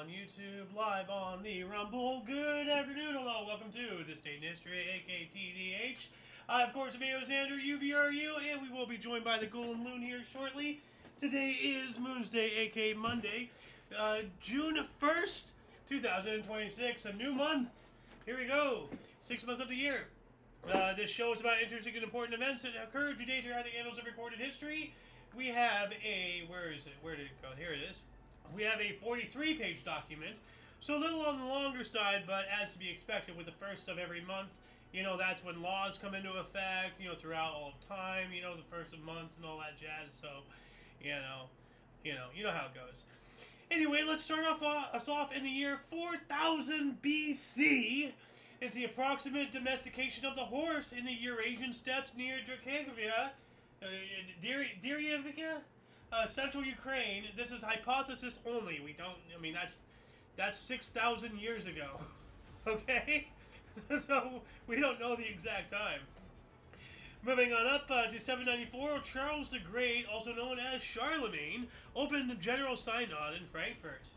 on YouTube, live on the Rumble. Good afternoon, hello, welcome to This Day in History, aka TDH. Of course, I'm Alexander, UVRU, and we will be joined by the Ghoul and Loon here shortly. Today is Moon's Day, aka Monday, June 1st, 2026, a new month. Here we go, 6th month of the year. This show is about interesting and important events that occurred today throughout the annals of recorded history. We have a, where is it? Where did it go? Here it is. We have a 43-page document, so a little on the longer side, but as to be expected with the first of every month. You know, that's when laws come into effect, you know, throughout all of time, you know, the first of months and all that jazz, so, you know how it goes. Anyway, let's start us off in the year 4000 BC. It's the approximate domestication of the horse in the Eurasian steppes near Dracavia, central Ukraine. This is hypothesis only. We don't. I mean, that's 6,000 years ago. Okay, so we don't know the exact time. Moving on up to 794, Charles the Great, also known as Charlemagne, opened the General Synod in Frankfurt.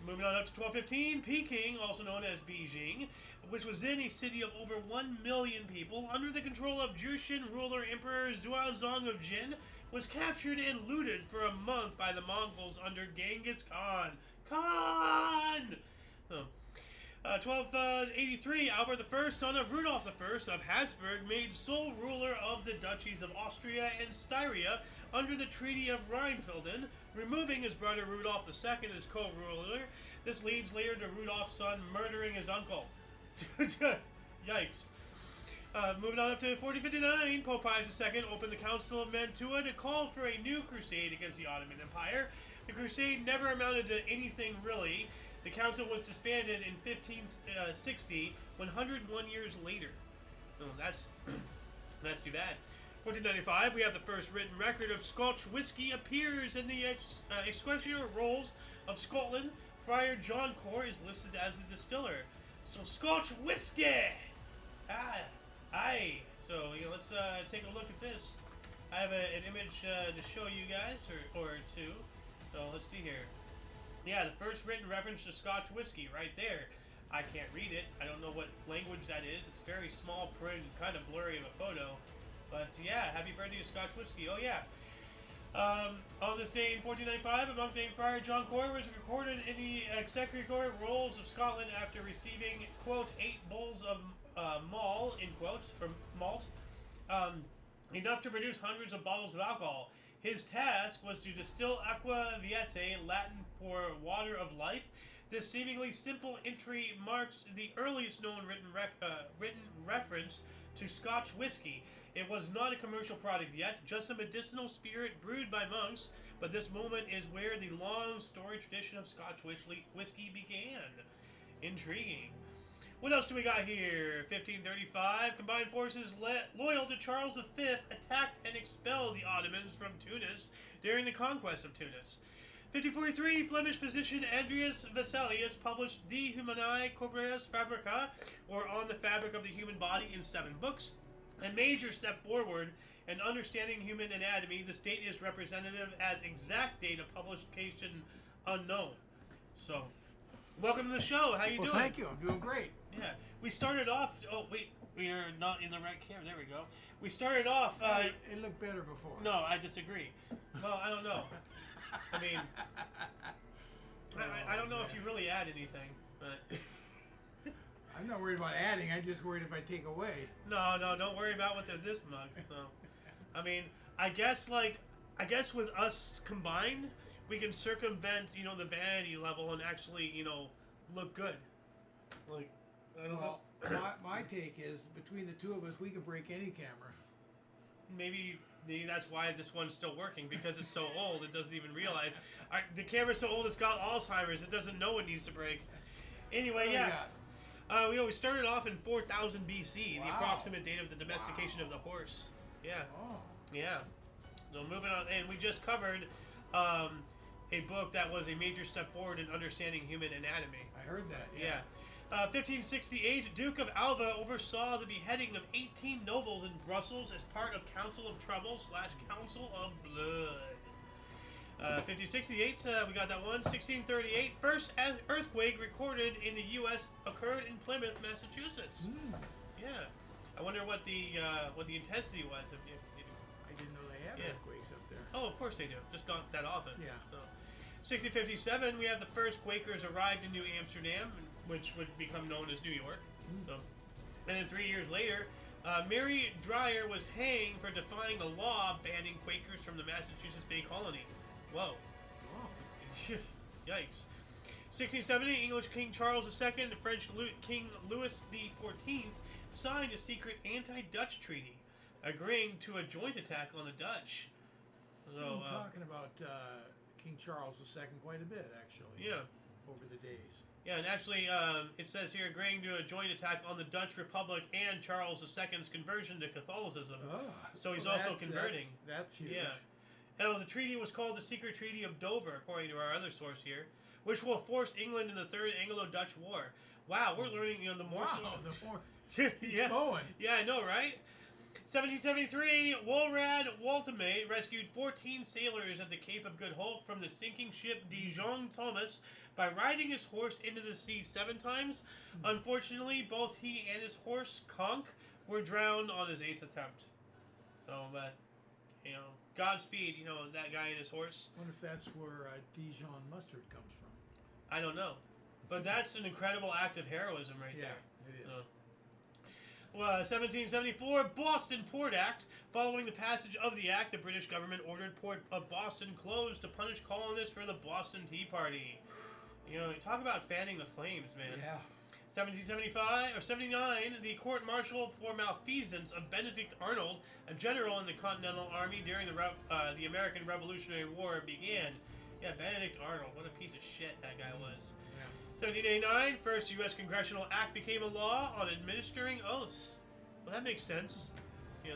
Moving on up to 1215, Peking, also known as Beijing, which was then a city of over 1 million people, under the control of Jurchen ruler Emperor Xuanzong of Jin, was captured and looted for a month by the Mongols under Genghis Khan. 1283, Albert I, son of Rudolf I of Habsburg, made sole ruler of the duchies of Austria and Styria under the Treaty of Rheinfelden, removing his brother Rudolf II as co-ruler. This leads later to Rudolf's son murdering his uncle. Yikes. Moving on up to 1459, Pope Pius II opened the Council of Mantua to call for a new crusade against the Ottoman Empire. The crusade never amounted to anything really. The council was disbanded in 1560, 101 years later. Oh, that's too bad. 1495, we have the first written record of Scotch whiskey appears in the Exchequer Rolls of Scotland. Friar John Core is listed as the distiller. So Scotch whiskey! Aye. So let's take a look at this. I have an image to show you guys, or two. So let's see here. Yeah, the first written reference to Scotch whiskey, right there. I can't read it. I don't know what language that is. It's very small print, kind of blurry of a photo. But yeah, happy birthday to Scotch whiskey. Oh yeah. On this day in 1495, a monk named Friar John Core was recorded in the Exchequer Rolls of Scotland after receiving, quote, 8 bowls of malt, in quotes, from malt, enough to produce hundreds of bottles of alcohol. His task was to distill aqua vitae, Latin for water of life. This seemingly simple entry marks the earliest known written reference to Scotch whiskey. It was not a commercial product yet, just a medicinal spirit brewed by monks, but this moment is where the long storied tradition of Scotch whiskey began. Intriguing. What else do we got here? 1535, combined forces loyal to Charles V attacked and expelled the Ottomans from Tunis during the conquest of Tunis. 1543, Flemish physician Andreas Vesalius published De Humani Corporis Fabrica, or On the Fabric of the Human Body, in 7 books. A major step forward in understanding human anatomy. This date is representative as exact date of publication unknown. So, welcome to the show. How you doing? Thank you. I'm doing great. Yeah. We started off... Oh, wait. We are not in the right camera. There we go. We started off... It looked better before. No, I disagree. Well, I don't know. I mean... I don't know if you really add anything, but... I'm not worried about adding. I'm just worried if I take away. No, don't worry about what there's this mug. So, I mean, I guess with us combined, we can circumvent, the vanity level and actually, look good. Like, I don't know. My take is, between the two of us, we can break any camera. Maybe that's why this one's still working, because it's so old, it doesn't even realize. The camera's so old, it's got Alzheimer's. It doesn't know it needs to break. Anyway, yeah. We started off in 4000 BC, the approximate date of the domestication of the horse. Yeah. Oh. Yeah. So moving on, and we just covered a book that was a major step forward in understanding human anatomy. I heard that. Yeah. 1568, Duke of Alva oversaw the beheading of 18 nobles in Brussels as part of Council of Trouble / Council of Blood. 5068, we got that one. 1638, first earthquake recorded in the U.S. occurred in Plymouth, Massachusetts. Yeah, I wonder what the intensity was. If I didn't know they had earthquakes up there. Oh, of course they do. Just not that often. Yeah. So, 1657, we have the first Quakers arrived in New Amsterdam, which would become known as New York. So, and then 3 years later, Mary Dyer was hanged for defying a law banning Quakers from the Massachusetts Bay Colony. Whoa. Yikes. 1670, English King Charles II and French King Louis XIV signed a secret anti-Dutch treaty, agreeing to a joint attack on the Dutch. So, I'm talking about King Charles II quite a bit, actually. Yeah. Over the days. Yeah, and actually, it says here, agreeing to a joint attack on the Dutch Republic and Charles II's conversion to Catholicism. Oh, so he's also converting. That's huge. Yeah. And the treaty was called the Secret Treaty of Dover, according to our other source here, which will force England in the Third Anglo-Dutch War. Wow, we're learning, the more. Wow, the more. Yeah. Going. Yeah, I know, right? 1773, Wolrad Waltemate rescued 14 sailors at the Cape of Good Hope from the sinking ship Dijon Thomas by riding his horse into the sea 7 times. Unfortunately, both he and his horse, Conch, were drowned on his 8th attempt. So, but, Godspeed, that guy and his horse. I wonder if that's where Dijon mustard comes from. I don't know. But that's an incredible act of heroism right there. Yeah, it is. 1774, Boston Port Act. Following the passage of the act, the British government ordered Port of Boston closed to punish colonists for the Boston Tea Party. Talk about fanning the flames, man. Yeah. 1775 or 79, the court-martial for malfeasance of Benedict Arnold, a general in the Continental Army during the American Revolutionary War, began. Yeah, Benedict Arnold, what a piece of shit that guy was. 1789, first U.S. Congressional Act became a law on administering oaths. Well, that makes sense. You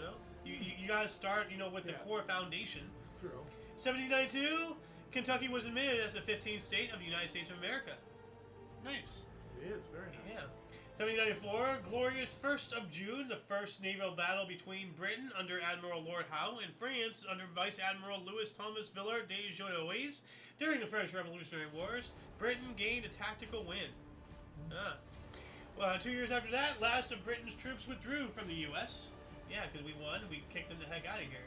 gotta start, with the core foundation. True. 1792, Kentucky was admitted as the 15th state of the United States of America. Nice. It is very nice. Yeah. 1794, glorious 1st of June, the first naval battle between Britain under Admiral Lord Howe and France under Vice Admiral Louis Thomas Villard des Joyeuse. During the French Revolutionary Wars, Britain gained a tactical win. 2 years after that, last of Britain's troops withdrew from the U.S. Yeah, because we won. We kicked them the heck out of here.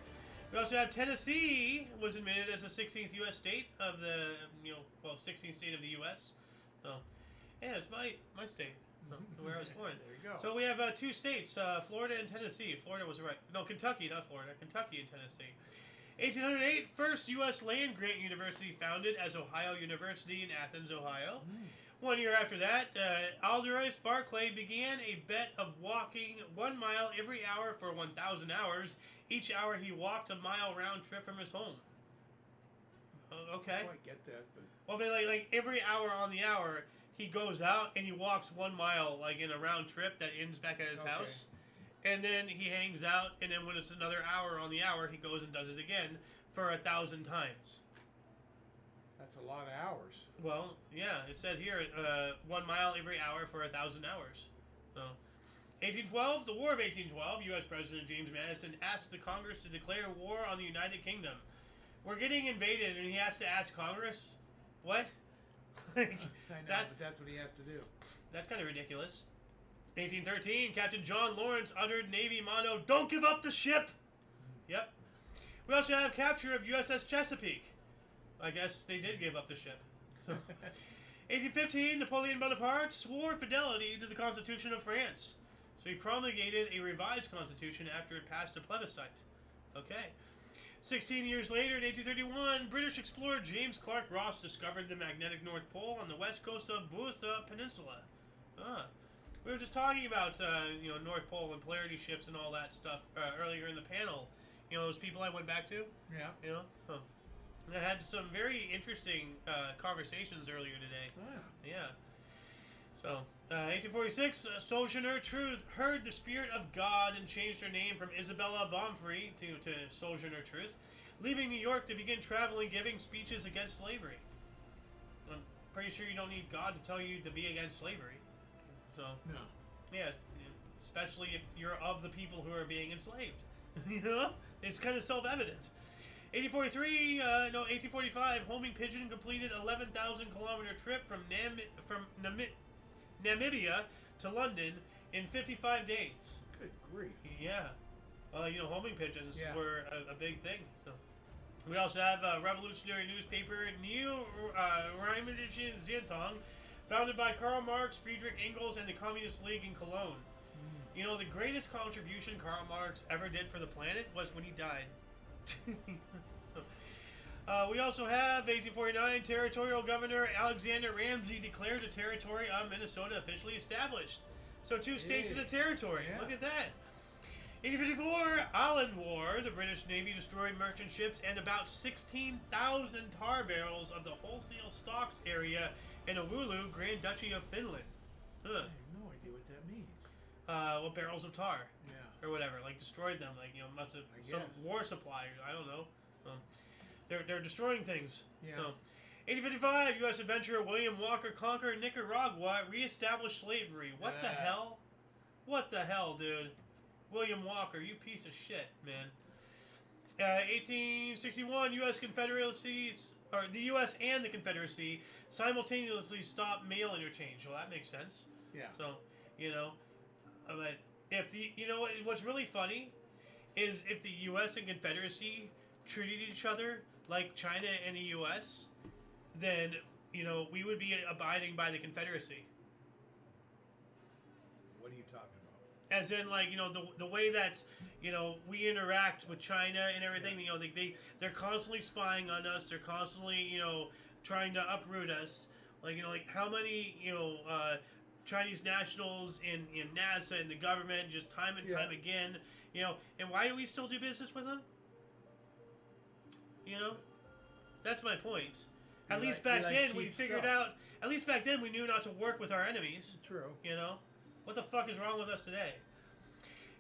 We also have Tennessee was admitted as the 16th U.S. state of the, 16th state of the U.S. So, yeah, it's my state. Where I was born. There you go. So we have 2 states, Florida and Tennessee. Florida was right. No, Kentucky, not Florida. Kentucky and Tennessee. 1808, first U.S. land-grant university founded as Ohio University in Athens, Ohio. 1 year after that, Aldous Barclay began a bet of walking 1 mile every hour for 1,000 hours. Each hour he walked a mile round trip from his home. Okay. Oh, I get that, but... Well, I mean, like every hour on the hour, he goes out and he walks 1 mile, like in a round trip that ends back at his house. And then he hangs out, and then when it's another hour on the hour, he goes and does it again for 1,000 times. That's a lot of hours. Well, yeah, it said here, 1 mile every hour for 1,000 hours. So, 1812, the War of 1812, U.S. President James Madison asked the Congress to declare war on the United Kingdom. We're getting invaded, and he has to ask Congress? What? I know, but that's what he has to do. That's kind of ridiculous. 1813, Captain John Lawrence uttered Navy motto, "Don't give up the ship!" Yep. We also have capture of USS Chesapeake. I guess they did give up the ship. So, 1815, Napoleon Bonaparte swore fidelity to the Constitution of France. So he promulgated a revised constitution after it passed a plebiscite. Okay. 16 years later, in 1831, British explorer James Clark Ross discovered the magnetic North Pole on the west coast of Botha Peninsula. We were just talking about, North Pole and polarity shifts and all that stuff earlier in the panel. Those people I went back to? Yeah. I had some very interesting conversations earlier today. Oh, yeah. So, 1846, Sojourner Truth heard the Spirit of God and changed her name from Isabella Baumfree to Sojourner Truth, leaving New York to begin traveling, giving speeches against slavery. I'm pretty sure you don't need God to tell you to be against slavery. So, no. Yeah, especially if you're of the people who are being enslaved. It's kind of self-evident. 1845, homing pigeon completed 11,000-kilometer trip from Namibia to London in 55 days. Good grief. Yeah. Homing pigeons Yeah. were a big thing. So we also have a revolutionary newspaper, Heimlich Zeitung, founded by Karl Marx, Friedrich Engels, and the Communist League in Cologne. The greatest contribution Karl Marx ever did for the planet was when he died. We also have 1849, territorial governor Alexander Ramsey declared the territory of Minnesota officially established. So 2 states in a territory. Yeah. Look at that. 1854, Island War. The British Navy destroyed merchant ships and about 16,000 tar barrels of the wholesale stocks area in Oulu, Grand Duchy of Finland. I have no idea what that means. Barrels of tar. Yeah. Or whatever, destroyed them, must have I some guess. war supply. I don't know. They're destroying things. Yeah. So, 1855, U.S. adventurer William Walker conquered Nicaragua, reestablished slavery. What the hell? What the hell, dude? William Walker, you piece of shit, man. 1861, U.S. Confederacies, or the U.S. and the Confederacy simultaneously stopped mail interchange. Well, that makes sense. Yeah. So, but if what's really funny is if the U.S. and Confederacy treated each other like China and the U.S., then we would be abiding by the Confederacy. What are you talking about? As in, the way that we interact with China and everything. They're constantly spying on us. They're constantly trying to uproot us. How many Chinese nationals in NASA and the government just time and time again. And why do we still do business with them? That's my point. At least back then we figured out. At least back then we knew not to work with our enemies. True. What the fuck is wrong with us today?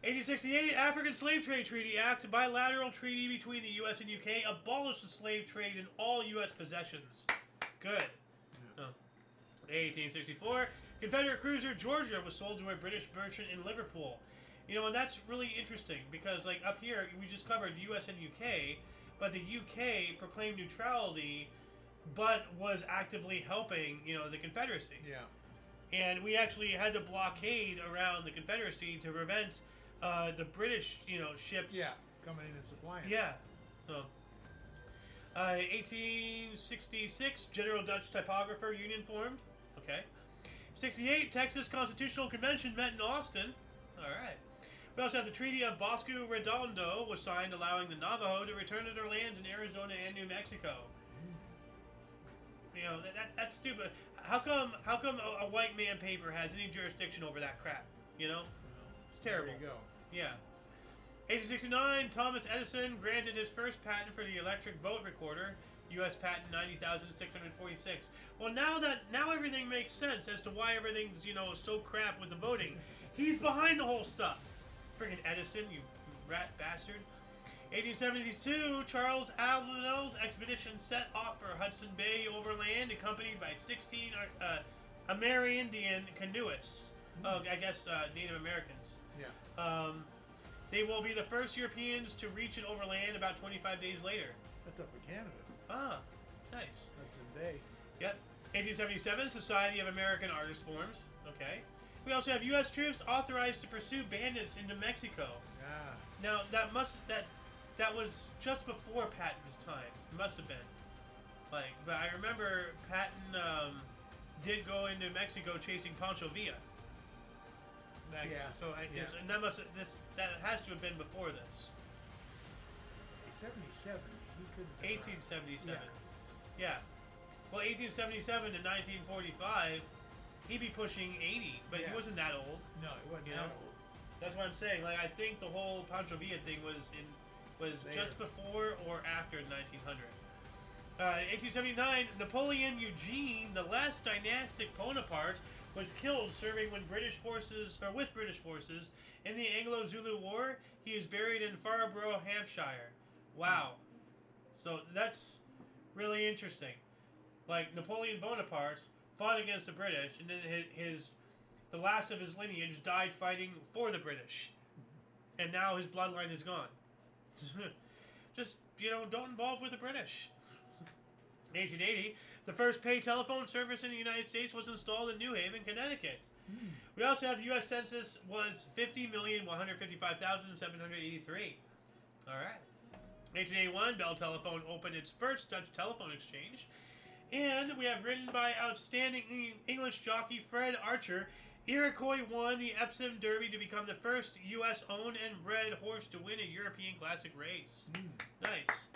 1868, African Slave Trade Treaty Act, bilateral treaty between the U.S. and UK, abolished the slave trade in all U.S. possessions. Good. Yeah. 1864, Confederate cruiser Georgia was sold to a British merchant in Liverpool. And that's really interesting because, up here, we just covered U.S. and UK, but the UK proclaimed neutrality, but was actively helping, the Confederacy. Yeah. And we actually had to blockade around the Confederacy to prevent the British, ships. Yeah. Coming in and supplying. Yeah. So, 1866, General Dutch Typographer Union formed. Okay. 68, Texas Constitutional Convention met in Austin. All right. We also have the Treaty of Bosque Redondo was signed, allowing the Navajo to return to their lands in Arizona and New Mexico. That's stupid. How come a white man paper has any jurisdiction over that crap? It's terrible. There you go. Yeah. 1869, Thomas Edison granted his first patent for the electric vote recorder, U.S. patent 90,646. Well, now everything makes sense as to why everything's so crap with the voting. He's behind the whole stuff. Freaking Edison, you rat bastard. 1872, Charles Allen's expedition set off for Hudson Bay overland, accompanied by 16 Amerindian canoeists. Oh, I guess Native Americans. Yeah. They will be the first Europeans to reach it overland about 25 days later. That's up in Canada. Ah, nice. Hudson Bay. Yep. 1877, Society of American Artists forms. Okay. We also have U.S. troops authorized to pursue bandits into Mexico. Ah. Now, that was just before Patton's time. It must have been. But I remember Patton did go into Mexico chasing Pancho Villa. Yeah. So I guess, and that has to have been before this. 77. He couldn't. 1877. Yeah. Well, 1877 to 1945, he'd be pushing 80, but he wasn't that old. No, he wasn't that old. That's what I'm saying. I think the whole Pancho Villa thing was just before or after 1900. 1879, Napoleon Eugene, the last dynastic Bonaparte, was killed serving with British forces in the Anglo-Zulu War. He is buried in Farnborough, Hampshire. Wow. So that's really interesting. Napoleon Bonaparte fought against the British, and then the last of his lineage died fighting for the British. And now his bloodline is gone. Just, don't involve with the British. 1880, the first paid telephone service in the United States was installed in New Haven, Connecticut. We also have the U.S. Census was 50,155,783. All right. 1881, Bell Telephone opened its first Dutch telephone exchange. And we have written by outstanding English jockey Fred Archer, Iroquois won the Epsom Derby to become the first U.S. owned and bred horse to win a European classic race. Nice.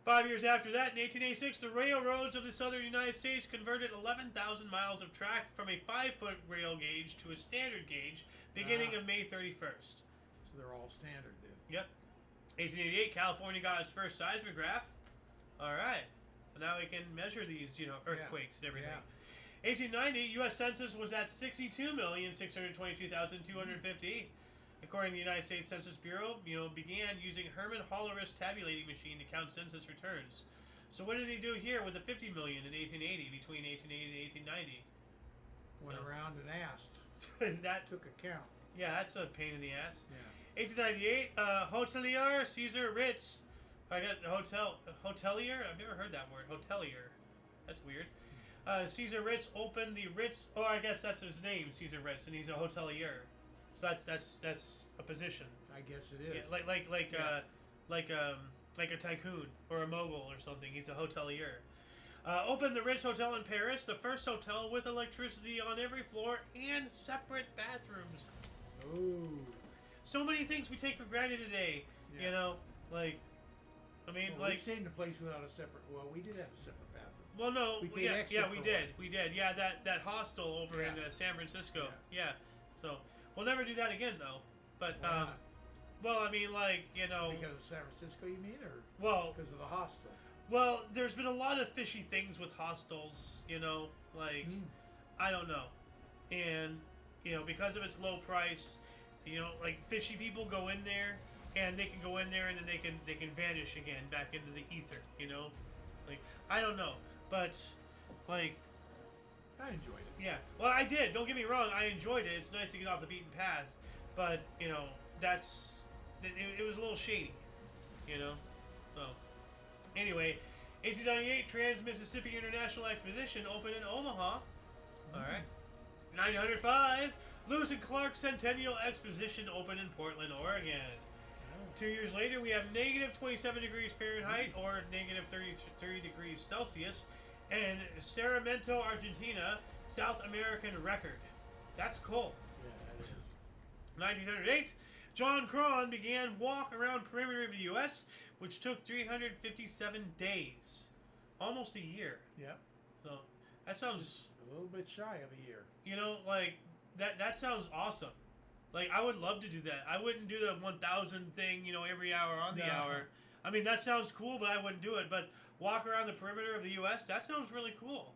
5 years after that, in 1886, the railroads of the southern United States converted 11,000 miles of track from a 5-foot rail gauge to a standard gauge beginning of May 31st. So they're all standard then. Yep. 1888, California got its first seismograph. All right. So now we can measure these, earthquakes and everything. Yeah. 1890, U.S. Census was at 62,622,250. According to the United States Census Bureau, began using Herman Holler's tabulating machine to count census returns. So what did they do here with the 50 million in 1880, between 1880 and 1890? Went around and asked. That took a count. Yeah, that's a pain in the ass. Yeah. 1898, hotelier Caesar Ritz. I got hotelier? I've never heard that word. Hotelier. That's weird. Caesar Ritz opened the Ritz. Oh, I guess that's his name, Caesar Ritz, and he's a hotelier. So that's a position. I guess it is. Yeah, like a tycoon or a mogul or something. He's a hotelier. Opened the Ritz Hotel in Paris, the first hotel with electricity on every floor and separate bathrooms. Ooh. So many things we take for granted today. Yeah. We stayed in a place without a separate. Well, we did have a separate bathroom. Well, no, we paid extra we for did. one. We did. Yeah, that hostel over in San Francisco. Yeah. So we'll never do that again, though. But Why not? well, I mean, because of San Francisco, you mean, or because of the hostel? Well, there's been a lot of fishy things with hostels. I don't know, and because of its low price, fishy people go in there. And they can go in there, and then they can vanish again back into the ether. I don't know, but I enjoyed it. Yeah, well, I did. Don't get me wrong. I enjoyed it. It's nice to get off the beaten path, but it was a little shady. So anyway, 1898 Trans-Mississippi International Expedition opened in Omaha. All right. 1905 Lewis and Clark Centennial Exposition opened in Portland, Oregon. 2 years later, we have negative 27 degrees Fahrenheit or negative 33 degrees Celsius in Sacramento, Argentina, South American record. That's cool. Yeah, that is. 1908, John Cron began walk around perimeter of the U.S., which took 357 days. Almost a year. Yep. So, that sounds... Just a little bit shy of a year. That sounds awesome. I would love to do that. I wouldn't do the 1,000 thing, every hour on the hour. I mean, that sounds cool, but I wouldn't do it. But walk around the perimeter of the U.S., that sounds really cool.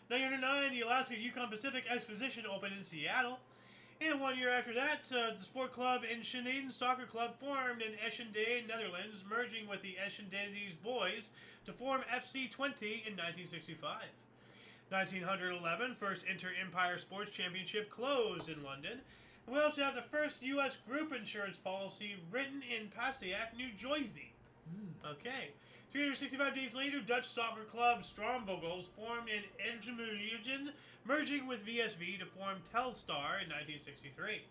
1909, the Alaska Yukon Pacific Exposition opened in Seattle. And 1 year after that, the sport club Enschede Soccer Club formed in Enschede, Netherlands, merging with the Enschede Boys to form FC Twente in 1965. 1911, first Inter-Empire Sports Championship closed in London. We also have the first U.S. group insurance policy written in Passaic, New Jersey. Okay. 365 days later, Dutch soccer club Stromvogels formed in Enschede, merging with VSV to form Telstar in 1963.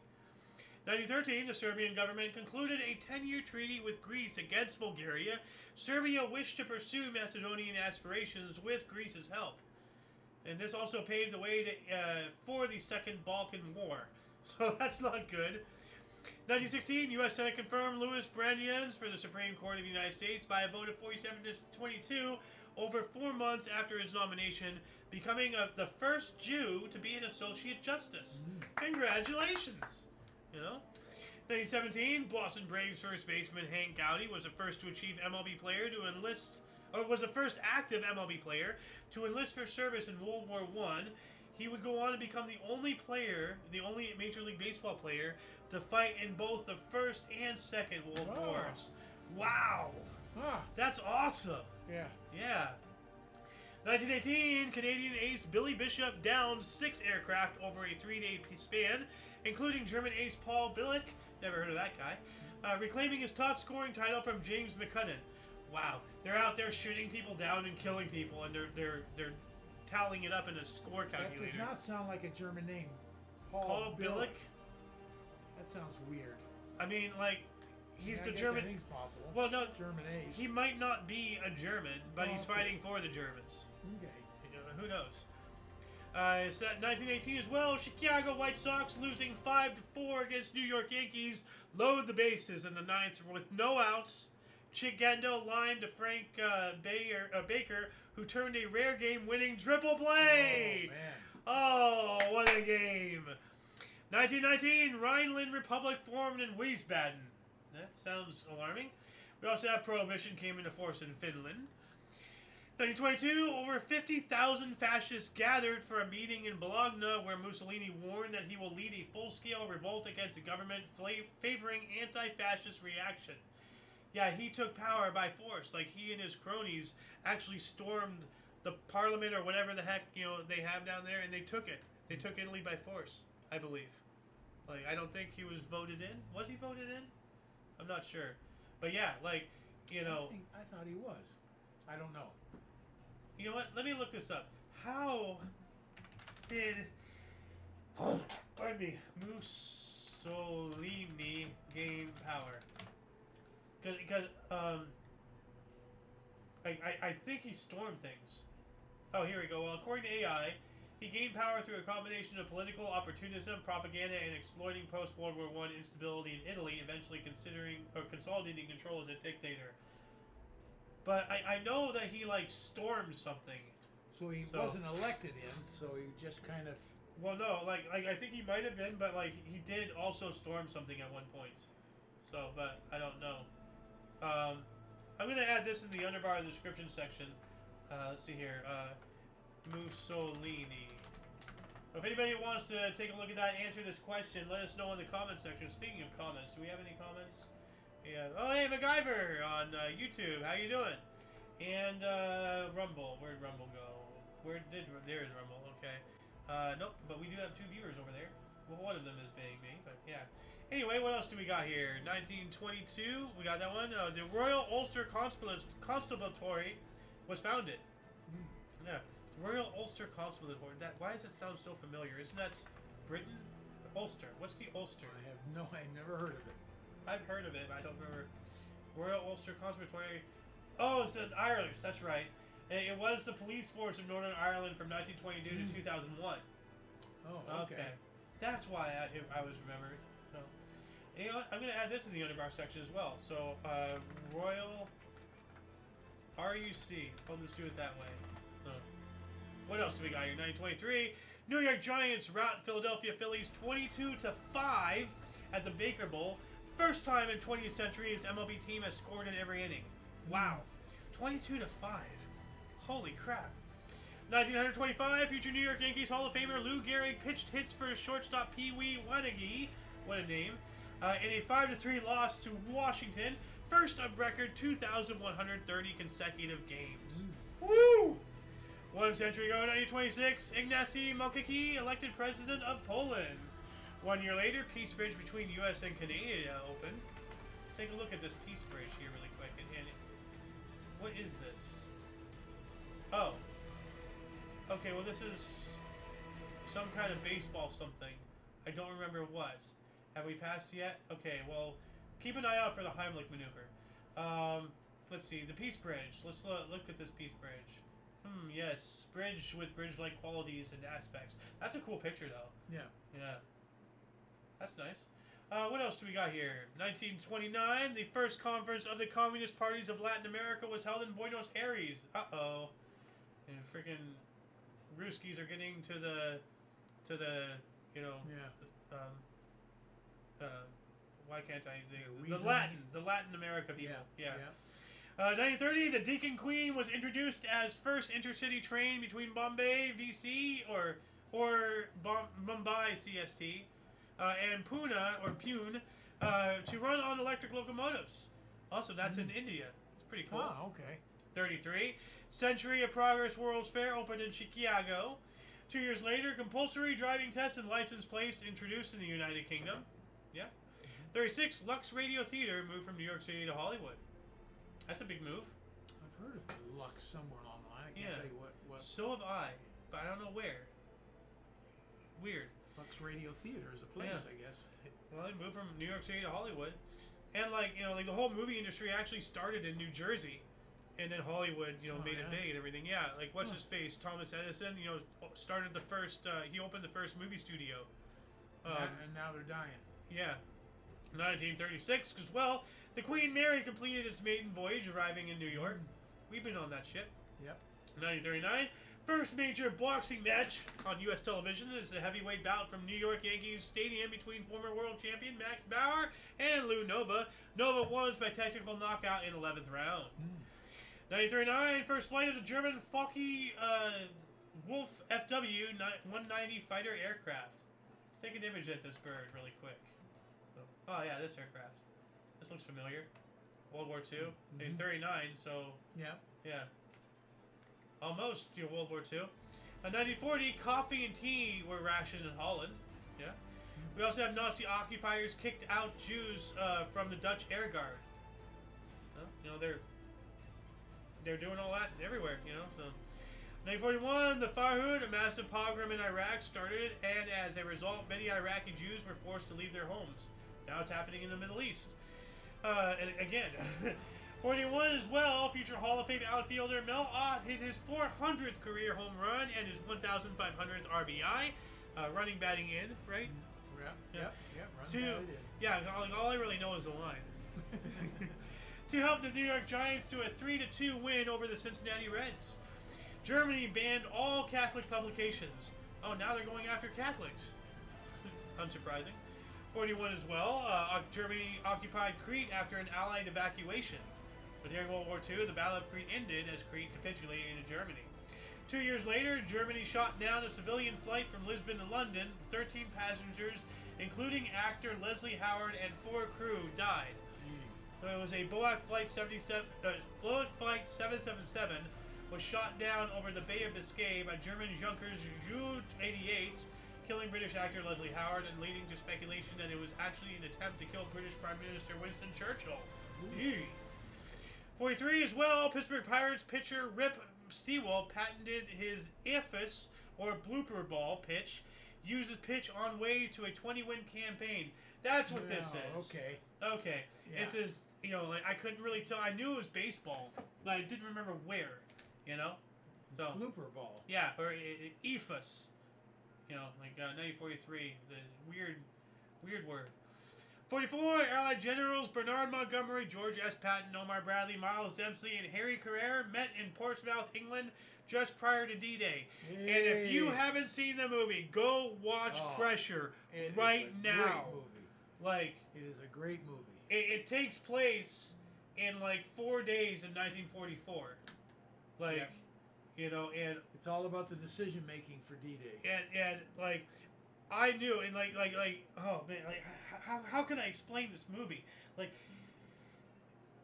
1913, the Serbian government concluded a 10-year treaty with Greece against Bulgaria. Serbia wished to pursue Macedonian aspirations with Greece's help. And this also paved the way for the Second Balkan War. So that's not good. 1916, U.S. Senate confirmed Louis Brandeis for the Supreme Court of the United States by a vote of 47-22 over 4 months after his nomination, becoming the first Jew to be an Associate Justice. Congratulations! 1917, Boston Braves first baseman Hank Gowdy was the first to achieve MLB player to enlist, or was the first active MLB player to enlist for service in World War I. He would go on to become the only Major League Baseball player to fight in both the First and Second World Wars. Wow! That's awesome! Yeah. 1918, Canadian ace Billy Bishop downed 6 aircraft over a 3-day span, including German ace Paul Billick, never heard of that guy, reclaiming his top scoring title from James McCunnon. Wow, they're out there shooting people down and killing people, and they're tallying it up in a score That calculator. does not sound like a German name. Paul Billick. That sounds weird. I mean, like, he's Yeah, I the guess German. anything's possible. Well, no, German age. he might not be a German, but Oh, he's okay. fighting for the Germans. Okay. You know, who knows? It's at 1918 as well. Chicago White Sox losing 5-4 against New York Yankees. Load the bases in the ninth with no outs. Chigendo lined to Frank Baker, who turned a rare game-winning triple play. Oh, man. Oh, what a game! 1919, Rhineland Republic formed in Wiesbaden. That sounds alarming. We also have Prohibition came into force in Finland. 1922, over 50,000 fascists gathered for a meeting in Bologna where Mussolini warned that he will lead a full-scale revolt against the government favoring anti-fascist reaction. Yeah, he took power by force. Like, he and his cronies actually stormed the parliament or whatever the heck, you know, they have down there, and they took it. They took Italy by force, I believe. Like, I don't think he was voted in. Was he voted in? I'm not sure. But yeah, like, you know... I thought he was. I don't know. You know what? Let me look this up. How did... Pardon me. Mussolini gain power? Because I think he stormed things. Oh, here we go. Well, according to AI, he gained power through a combination of political opportunism, propaganda, and exploiting post-World War I instability in Italy, eventually consolidating control as a dictator. But I know that he, like, stormed something. So he wasn't elected in, so he just kind of... Well, no, like I think he might have been, but, like, he did also storm something at one point. So, but I don't know. I'm going to add this in the underbar of the description section. Let's see here. Mussolini. If anybody wants to take a look at that, answer this question, let us know in the comment section. Speaking of comments, do we have any comments? Yeah. Oh, hey, MacGyver on YouTube. How you doing? And Rumble. Where'd Rumble go? There's Rumble. Okay. Nope, but we do have 2 viewers over there. Well, one of them is being me, but yeah. Anyway, what else do we got here? 1922, we got that one. The Royal Ulster Constabulary was founded. Yeah, the Royal Ulster Constabulary. Why does it sound so familiar? Isn't that Britain? Ulster. What's the Ulster? I've never heard of it. I've heard of it, but I don't remember. Royal Ulster Constabulary. Oh, it's an Irish. That's right. It was the police force of Northern Ireland from 1922 to 2001. Oh, okay. That's why I was remembering. No. You know what? I'm going to add this in the underbar section as well. So, Royal RUC. I'll just do it that way. What else do we got here? 1923. New York Giants rout Philadelphia Phillies 22-5 at the Baker Bowl. First time in 20th century his MLB team has scored in every inning. Wow. 22-5. Holy crap. 1925, future New York Yankees Hall of Famer Lou Gehrig pitched hits for shortstop Pee Wee Wanigie, what a name, in a 5-3 loss to Washington. First of record 2,130 consecutive games. Woo! 1 century ago, 1926, Ignacy Mościcki elected president of Poland. 1 year later, peace bridge between U.S. and Canada opened. Let's take a look at this peace bridge here really quick. What is this? Oh. Okay, well this is some kind of baseball something. I don't remember what. Have we passed yet? Okay, well, keep an eye out for the Heimlich maneuver. Let's see, the peace bridge. Let's look at this peace bridge. Yes, bridge with bridge-like qualities and aspects. That's a cool picture, though. Yeah. Yeah. That's nice. What else do we got here? 1929, the first conference of the Communist Parties of Latin America was held in Buenos Aires. Uh-oh. And freaking Ruskies are getting to the, you know... Yeah. Why can't I... The Latin America people. Yeah. 1930, the Deacon Queen was introduced as first intercity train between Bombay, VC, or Mumbai, CST, and Pune, to run on electric locomotives. Also, that's in India. It's pretty cool. Oh, okay. 33, Century of Progress World's Fair opened in Chicago. 2 years later, compulsory driving tests and license plates introduced in the United Kingdom. Yeah. 36, Lux Radio Theater moved from New York City to Hollywood. That's a big move. heard of Lux somewhere along the line. I can't Yeah. tell you what. So have I, but I don't know where. Weird. Lux Radio Theater is a place, Yeah. I guess. Well, they moved from New York City to Hollywood, and like the whole movie industry actually started in New Jersey, and then Hollywood made it yeah? big and everything. Yeah, like what's his face, Thomas Edison, started the first. He opened the first movie studio. And now they're dying. Yeah, 1936, because well, the Queen Mary completed its maiden voyage, arriving in New York. We've been on that ship. Yep. 1939. First major boxing match on U.S. television is the heavyweight bout from New York Yankees Stadium between former world champion Max Bauer and Lou Nova. Nova won by technical knockout in 11th round. 1939, first flight of the German Fokke Wolf FW-190 fighter aircraft. Let's take an image at this bird really quick. Oh yeah, this aircraft. This looks familiar. World War II in 39, so Yeah. yeah. Almost, World War II. In 1940, coffee and tea were rationed in Holland. Yeah. We also have Nazi occupiers kicked out Jews from the Dutch Air Guard. They're doing all that everywhere. So. 1941, the Farhud, a massive pogrom in Iraq, started, and as a result, many Iraqi Jews were forced to leave their homes. Now it's happening in the Middle East. And again. 41 as well, future Hall of Fame outfielder Mel Ott hit his 400th career home run and his 1,500th RBI. Running batting in, right? Yeah. Yeah, all I really know is the line. To help the New York Giants to a 3-2 win over the Cincinnati Reds. Germany banned all Catholic publications. Oh, now they're going after Catholics. Unsurprising. 41 as well, Germany occupied Crete after an Allied evacuation. But during World War II, the Battle of Crete ended as Crete capitulated to Germany. 2 years later, Germany shot down a civilian flight from Lisbon to London. 13 passengers, including actor Leslie Howard and 4 crew, died. It was a Boeing Flight 777 was shot down over the Bay of Biscay by German Junkers Ju-88s, killing British actor Leslie Howard and leading to speculation that it was actually an attempt to kill British Prime Minister Winston Churchill. 43 as well, Pittsburgh Pirates pitcher Rip Stewell patented his IFUS, or blooper ball pitch, uses pitch on way to a 20-win campaign. That's what this is. Okay. Yeah. This is, I couldn't really tell. I knew it was baseball, but I didn't remember where, So, blooper ball. Yeah, or IFUS. 1943, the weird word. 44, Allied generals Bernard Montgomery, George S. Patton, Omar Bradley, Miles Dempsey, and Harry Carrere met in Portsmouth, England, just prior to D-Day. Hey. And if you haven't seen the movie, go watch Pressure right now. Great movie. Like, it is a great movie. It takes place in like 4 days in 1944. Like, and it's all about the decision making for D-Day. And like, I knew, and like, oh man, like, how can I explain this movie?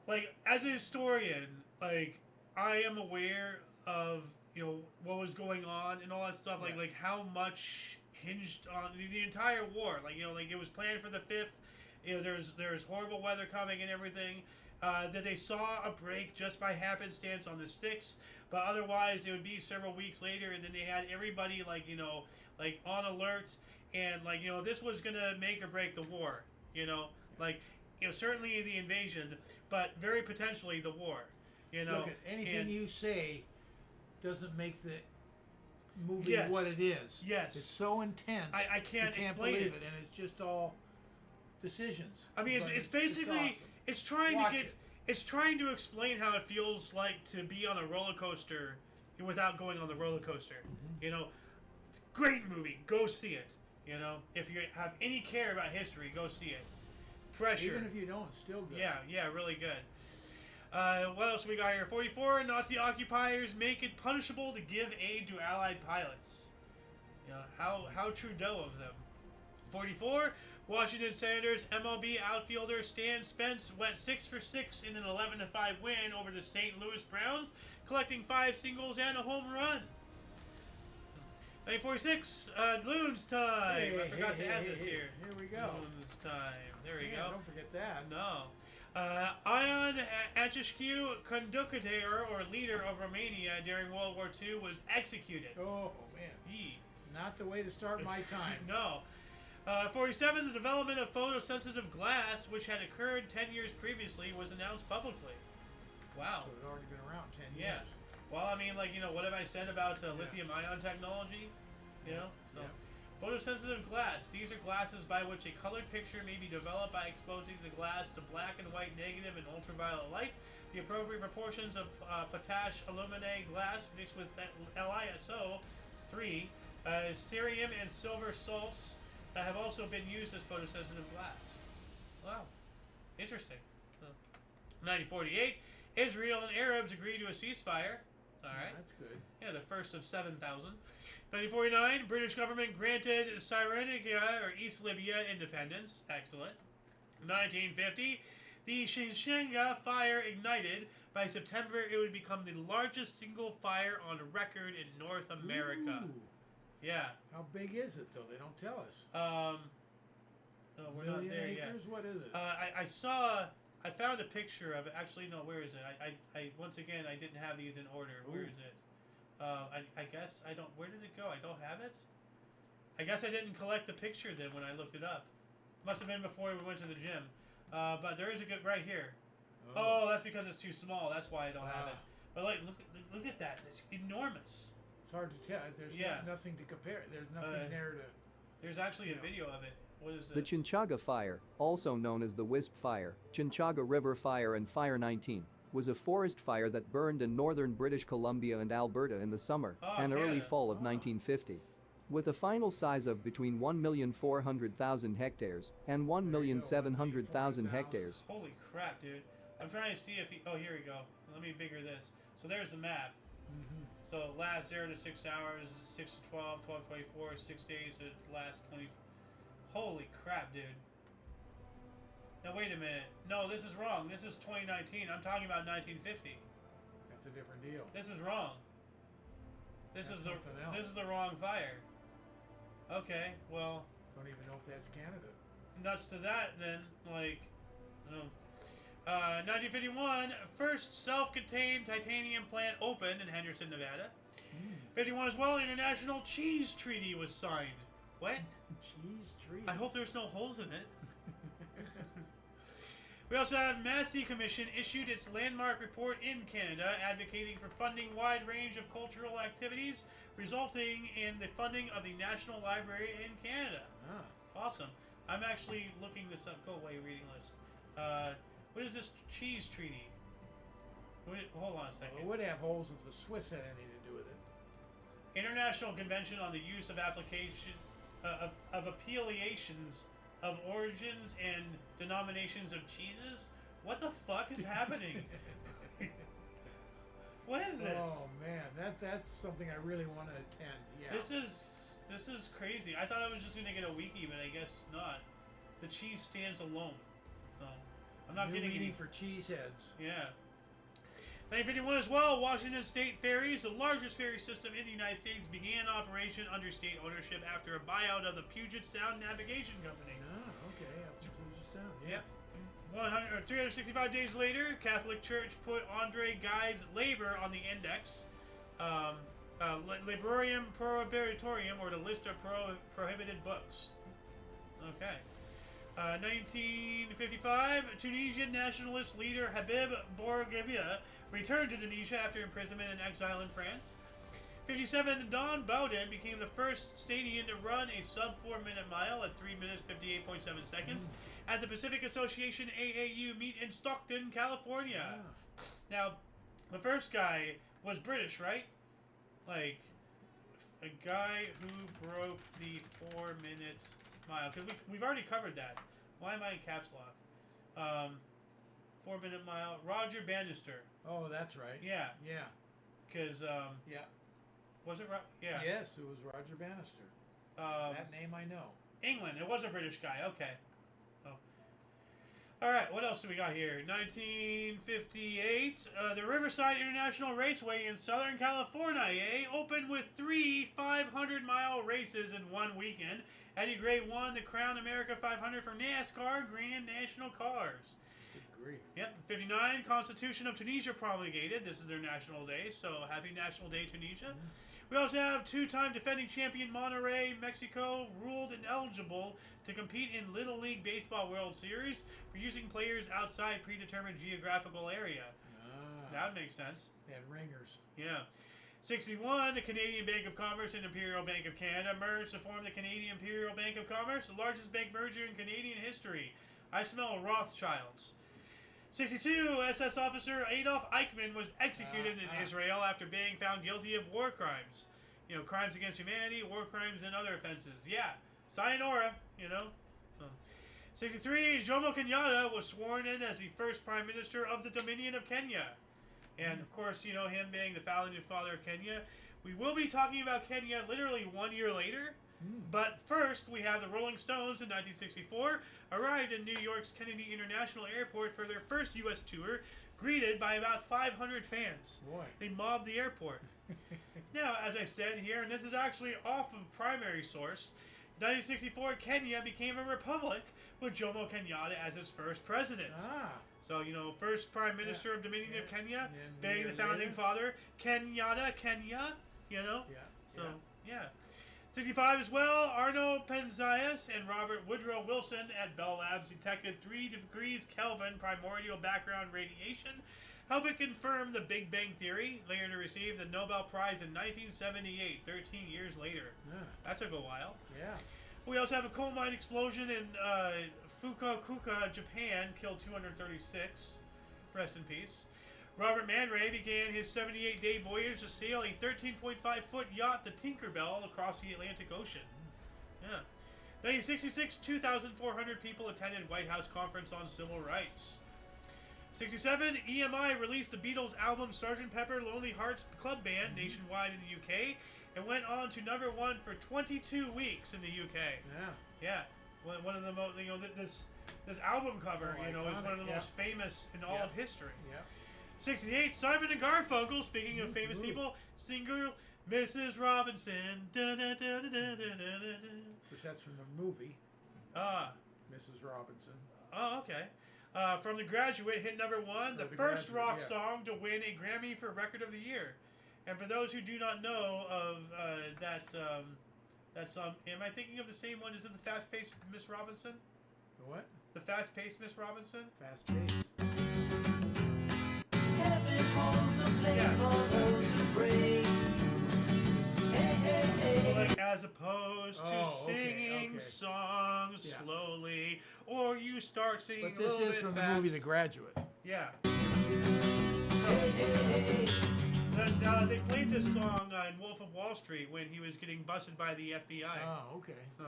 Like, as a historian, like, I am aware of, what was going on and all that stuff, like how much hinged on the entire war. Like, like it was planned for the 5th, there's horrible weather coming and everything, that they saw a break just by happenstance on the 6th, but otherwise it would be several weeks later, and then they had everybody, like, like on alert, and like, this was gonna make or break the war, like, certainly the invasion, but very potentially the war, Look, at anything you say doesn't make the movie what it is. Yes. It's so intense. I can't explain believe it, and it's just all decisions. I mean, it's basically, it's trying Watch to get, it's trying to explain how it feels like to be on a roller coaster without going on the roller coaster. Great movie. Go see it. If you have any care about history, go see it. Pressure. Even if you don't, it's still good. Yeah, really good. What else we got here? 44, Nazi occupiers make it punishable to give aid to Allied pilots. How Trudeau of them. 44, Washington Senators MLB outfielder Stan Spence went 6 for 6 in an 11-5 win over the St. Louis Browns, collecting 5 singles and a home run. 1946, Loons time. I forgot to add this here. Here we go. Loons time. There we go. Don't forget that. No. Ion Antonescu, conductor or leader of Romania during World War II, was executed. Oh, man. Yee. Not the way to start my time. No. 47, the development of photosensitive glass, which had occurred 10 years previously, was announced publicly. Wow. So it had already been around 10 years. Yeah. Well, I mean, like, what have I said about lithium-ion technology? You know? So. Yeah. Photosensitive glass. These are glasses by which a colored picture may be developed by exposing the glass to black and white negative and ultraviolet light. The appropriate proportions of potash aluminate glass mixed with LiSO 3, cerium, and silver salts have also been used as photosensitive glass. Wow. Interesting. 1948, Israel and Arabs agreed to a ceasefire. All right. That's good. Yeah, the first of 7,000. 1949, British government granted Cyrenaica or East Libya independence. Excellent. 1950, the Shishinga fire ignited. By September, it would become the largest single fire on record in North America. Ooh. Yeah. How big is it, though? They don't tell us. No, we're not there acres? yet. What is it? I found a picture of it. Actually, no, where is it? I once again, I didn't have these in order. Where is it? I guess I don't. Where did it go? I don't have it. I guess I didn't collect the picture then when I looked it up. Must have been before we went to the gym. But there is a good right here. Oh, that's because it's too small. That's why I don't have it. But like, look at that. It's enormous. It's hard to tell. There's nothing to compare. There's nothing there to. There's actually a video of it. What is the Chinchaga Fire, also known as the Wisp Fire, Chinchaga River Fire and Fire 19, was a forest fire that burned in northern British Columbia and Alberta in the summer and early fall of 1950. With a final size of between 1,400,000 hectares and 1,700,000 hectares. Holy crap, dude. I'm trying to see if oh, here we go. Let me bigger this. So there's the map. So last 0 to 6 hours, 6 to 12, 12 to 24, 6 days to last 20. Holy crap, dude. Now wait a minute. No, this is wrong. This is 2019. I'm talking about 1950. That's a different deal. This is wrong. This is the wrong fire. Okay, well. Don't even know if that's Canada. Nuts to that, then. Like, 1951, first self-contained titanium plant opened in Henderson, Nevada. 51 as well, International Cheese Treaty was signed. What? Cheese treaty. I hope there's no holes in it. We also have Massey Commission issued its landmark report in Canada, advocating for funding wide range of cultural activities, resulting in the funding of the National Library in Canada. Awesome. I'm actually looking this up. Go away, reading list. What is this cheese treaty? Hold on a second. Well, it would have holes if the Swiss had anything to do with it. International Convention on the Use of Application of Appellations of Origins and Denominations of Cheeses. What the fuck is happening? What is this? Oh man, that's something I really want to attend. Yeah. This is crazy. I thought I was just gonna get a wiki, but I guess not. The cheese stands alone. So I'm not getting meaning for cheese heads. Yeah. 1951 as well, Washington State Ferries, the largest ferry system in the United States, began operation under state ownership after a buyout of the Puget Sound Navigation Company. Oh, okay. Puget Sound. Yeah. Yep. 365 days later, Catholic Church put Andre Guy's Labor on the index. Librarium Prohibitorium, or the list of prohibited books. Okay. 1955, Tunisian nationalist leader Habib Bourguiba returned to Tunisia after imprisonment and exile in France. 57, Don Bowden became the first Stadian to run a sub 4-minute mile at 3 minutes 58.7 seconds at the Pacific Association AAU meet in Stockton, California. Now, the first guy was British, right? Like, a guy who broke the 4-minute mile. Because we've already covered that. Why am I in caps lock? 4-minute mile. Roger Bannister. Oh, that's right. Yeah. Yeah. Because, yeah. Was it? Yeah. Yes, it was Roger Bannister. That name I know. England. It was a British guy. Okay. Oh. All right. What else do we got here? 1958. The Riverside International Raceway in Southern California opened with 3 500-mile races in one weekend. Eddie Gray won the Crown America 500 for NASCAR Grand National Cars. grief. Yep. 59, Constitution of Tunisia promulgated. This is their national day, so happy National Day, Tunisia. We also have two-time defending champion Monterrey, Mexico, ruled ineligible to compete in Little League Baseball World Series for using players outside predetermined geographical area. That would make sense. They had ringers. Yeah. 61, the Canadian Bank of Commerce and Imperial Bank of Canada merged to form the Canadian Imperial Bank of Commerce, the largest bank merger in Canadian history. I smell Rothschilds. 62, SS officer Adolf Eichmann was executed in Israel after being found guilty of war crimes. You know, crimes against humanity, war crimes, and other offenses. Yeah, sayonara, you know. 63, Jomo Kenyatta was sworn in as the first Prime Minister of the Dominion of Kenya. And, of course, you know, him being the founding father of Kenya. We will be talking about Kenya literally 1 year later. But first, we have the Rolling Stones in 1964 arrived in New York's Kennedy International Airport for their first U.S. tour, greeted by about 500 fans. Boy. They mobbed the airport. Now, as I said here, and this is actually off of primary source, 1964 Kenya became a republic with Jomo Kenyatta as its first president. So, you know, first Prime Minister of Dominion of Kenya, being the founding father, Kenyatta, Kenya, you know? So, yeah. 65 as well, Arno Penzias and Robert Woodrow Wilson at Bell Labs detected 3 degrees Kelvin primordial background radiation, helping confirm the Big Bang Theory, later to receive the Nobel Prize in 1978, 13 years later. That took a while. We also have a coal mine explosion in Fukuoka, Japan, killed 236. Rest in peace. Robert Man Ray began his 78-day voyage to sail a 13.5-foot yacht, the Tinkerbell, across the Atlantic Ocean. 1966, 2,400 people attended White House Conference on Civil Rights. 67, EMI released the Beatles' album Sgt. Pepper Lonely Hearts Club Band nationwide in the UK and went on to #1 for 22 weeks in the UK. One of the most, you know, this album cover, you know, is one of the most famous in all of history. 68, Simon and Garfunkel, speaking of famous people, singer Mrs. Robinson. Which that's from the movie. Mrs. Robinson. Oh, okay. From The Graduate, hit #1, the first rock song to win a Grammy for Record of the Year. And for those who do not know of that song, am I thinking of the same one? Is it the Fast-Paced Miss Robinson? The what? The Fast-Paced Miss Robinson? Fast-Paced. Heaven holds a place for those who pray. Like, as opposed to singing songs slowly, or you start singing but this a little is bit from fast. the movie The Graduate. Yeah. They played this song in Wolf of Wall Street when he was getting busted by the FBI. Oh, okay. So,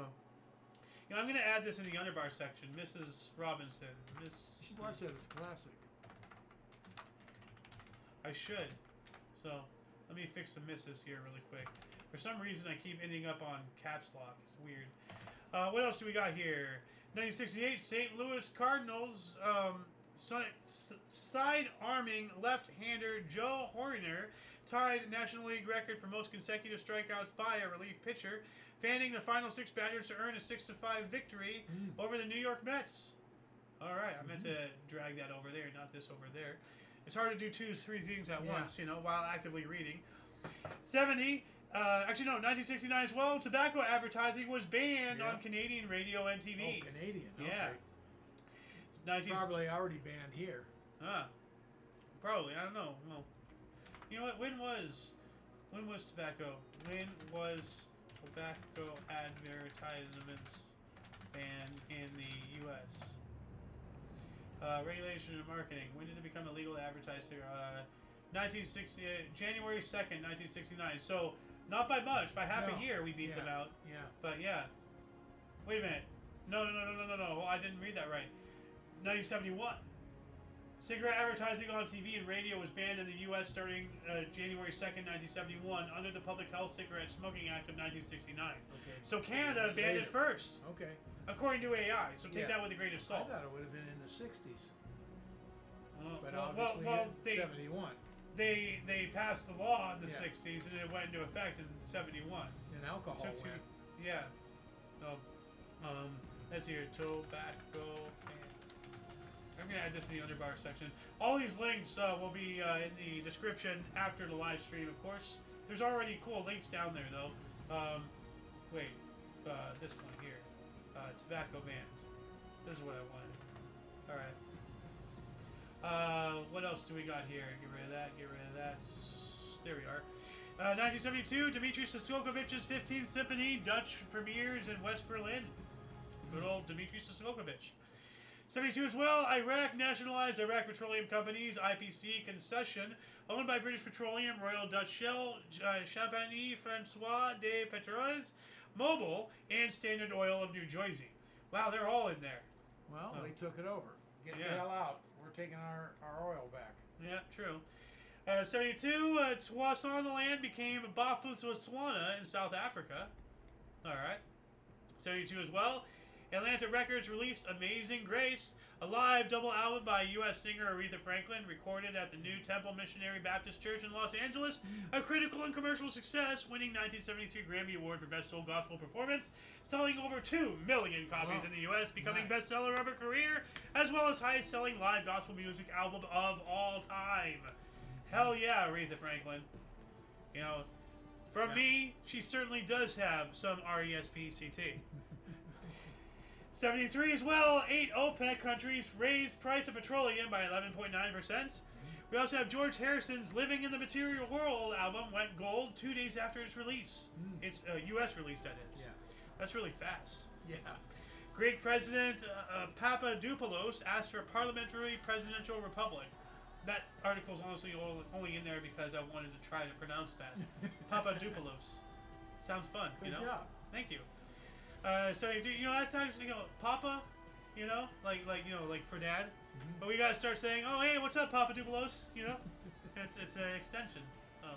you know, I'm going to add this in the underbar section. Mrs. Robinson. You should watch that as a classic. I should. So, let me fix the misses here really quick. For some reason, I keep ending up on caps lock. It's weird. What else do we got here? 1968, St. Louis Cardinals side-arming left-hander Joe Horner tied the National League record for most consecutive strikeouts by a relief pitcher, fanning the final 6 batters to earn a 6-5 victory over the New York Mets. All right, I meant to drag that over there, not this over there. It's hard to do 2 or 3 things at once, you know, while actively reading. 70. 1969 as well. Tobacco advertising was banned on Canadian radio and TV. Oh, Canadian. Yeah. Okay. Probably already banned here. Probably. I don't know. Well, you know what? When was tobacco? When was tobacco advertisements banned in the U.S.? Regulation and marketing. When did it become illegal to advertise here? 1968, January 2nd, 1969. So, not by much. By half a year, we beat them out. Yeah. But, yeah. Wait a minute. No. I didn't read that right. 1971. Cigarette advertising on TV and radio was banned in the U.S. starting January 2nd, 1971 under the Public Health Cigarette Smoking Act of 1969. Okay. So Canada banned it first. Okay. According to AI. So take that with a grain of salt. I thought it would have been in the 60s. But well, obviously in 71. They passed the law in the 60s and it went into effect in 71. And alcohol went. Yeah. Let's hear tobacco. I'm gonna add this to the underbar section. All these links will be in the description after the live stream, of course. There's already cool links down there, though. Wait, this one here, tobacco bans. This is what I wanted. All right. What else do we got here? Get rid of that. Get rid of that. There we are. 1972, Dmitri Shostakovich's 15th Symphony, Dutch premieres in West Berlin. Good old Dmitri Shostakovich. 72 as well, Iraq nationalized Iraq Petroleum Company's IPC concession, owned by British Petroleum, Royal Dutch Shell, Champagne Francois de Petroles, Mobil, and Standard Oil of New Jersey. Wow, they're all in there. Well, they took it over. Get the hell out. We're taking our oil back. Yeah, true. 72, Tswaziland became Botswana in South Africa. Alright. 72 as well. Atlantic Records released Amazing Grace, a live double album by U.S. singer Aretha Franklin, recorded at the New Temple Missionary Baptist Church in Los Angeles. A critical and commercial success, winning 1973 Grammy Award for Best Soul Gospel Performance, selling over 2 million copies in the U.S., becoming bestseller of her career, as well as highest-selling live gospel music album of all time. Hell yeah, Aretha Franklin. You know, from me, she certainly does have some R-E-S-P-C-T. 73 as well, 8 OPEC countries raised price of petroleum by 11.9%. We also have George Harrison's Living in the Material World album went gold 2 days after its release. It's a U.S. release, that is. Yeah. That's really fast. Yeah. Greek President Papadopoulos asked for a parliamentary presidential republic. That article's honestly only in there because I wanted to try to pronounce that. Papadopoulos. Sounds fun, Good you know? job. Thank you. 73, you know, that's actually, you know, Papa, you know, like for dad. But we gotta start saying, oh, hey, what's up, Papadopoulos? You know? it's an extension. So.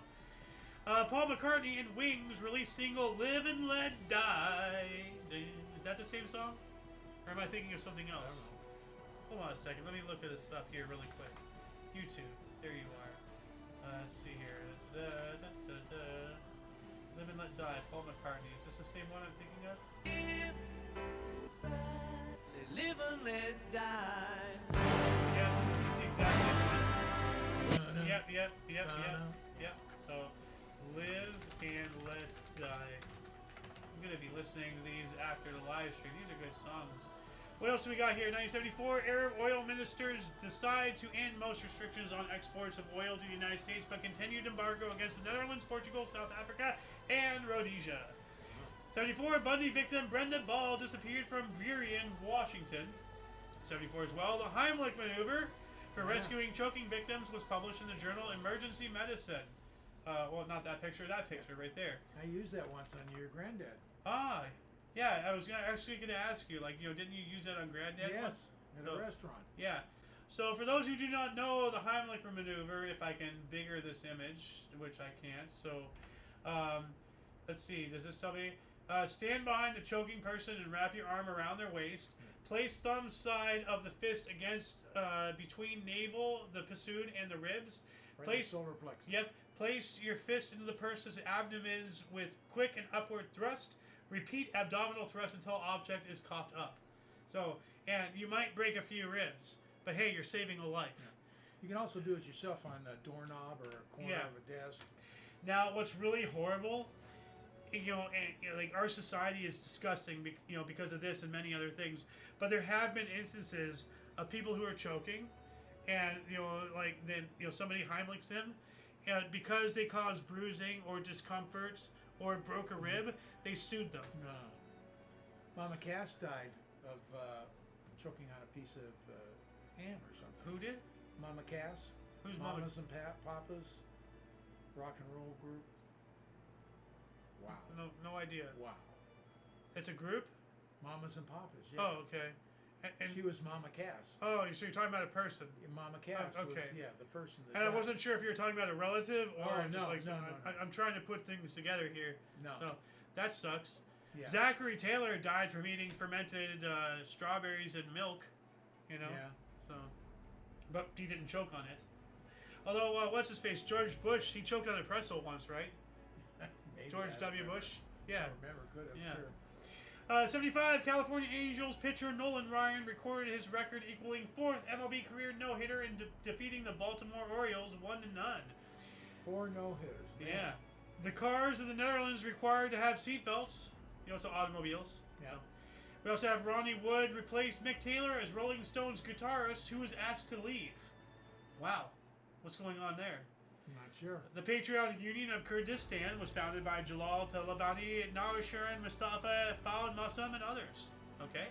Paul McCartney and Wings released single Live and Let Die. Is that the same song? Or am I thinking of something else? Hold on a second. Let me look at this up here really quick. YouTube. There you are. Let's see here. Live and Let Die, Paul McCartney. Is this the same one I'm thinking of? Live and let die. Yeah, it's the exact same one. Yep. So, Live and Let Die. I'm going to be listening to these after the live stream. These are good songs. What else do we got here? 1974, Arab oil ministers decide to end most restrictions on exports of oil to the United States, but continued embargo against the Netherlands, Portugal, South Africa, and Rhodesia. 74, Bundy victim Brenda Ball disappeared from Burien, Washington. 74 as well, the Heimlich maneuver for rescuing choking victims was published in the journal Emergency Medicine. Well, not that picture right there. I used that once on your granddad. Ah, yeah, I was actually going to ask you, like, you know, didn't you use that on Granddad? Yes, at a restaurant. Yeah. So for those who do not know the Heimlich maneuver, if I can bigger this image, which I can't, so let's see, does this tell me? Stand behind the choking person and wrap your arm around their waist. Place thumb side of the fist against between navel, the pursuit, and the ribs. Right, the solar plexus. Yep. Place your fist into the person's abdomens with quick and upward thrust. Repeat abdominal thrust until object is coughed up. So, and you might break a few ribs, but hey, you're saving a life. Yeah. You can also do it yourself on a doorknob or a corner of a desk. Now, what's really horrible, you know, and, like, our society is disgusting, you know, because of this and many other things. But there have been instances of people who are choking, and you know, like then you know somebody Heimlichs them, and because they caused bruising or discomfort or broke a rib, they sued them. Mama Cass died of choking on a piece of ham or something. Who did? Mama Cass. Who's Mamas and Papas? Rock and roll group. Wow. No idea. Wow. It's a group? Mamas and Papas, yeah. Oh, okay. And she was Mama Cass. Oh, so you're talking about a person? Mama Cass was, the person that And died. I wasn't sure if you were talking about a relative or no, just like no. I'm trying to put things together here. No. That sucks. Yeah. Zachary Taylor died from eating fermented strawberries and milk, you know? Yeah. So, but he didn't choke on it. Although, what's his face? George Bush, he choked on a pretzel once, right? Maybe, George W. Bush? Yeah. I remember, could have, sure. 75, California Angels pitcher Nolan Ryan recorded his record equaling 4th MLB career no-hitter in defeating the Baltimore Orioles 1-0. 4 no-hitters. Yeah. The cars of the Netherlands required to have seatbelts. So automobiles. Yeah. We also have Ronnie Wood replace Mick Taylor as Rolling Stones guitarist who was asked to leave. Wow. What's going on there? Not sure. The Patriotic Union of Kurdistan was founded by Jalal Talabani, Nawashirin Mustafa, Fawad Masum, and others. Okay.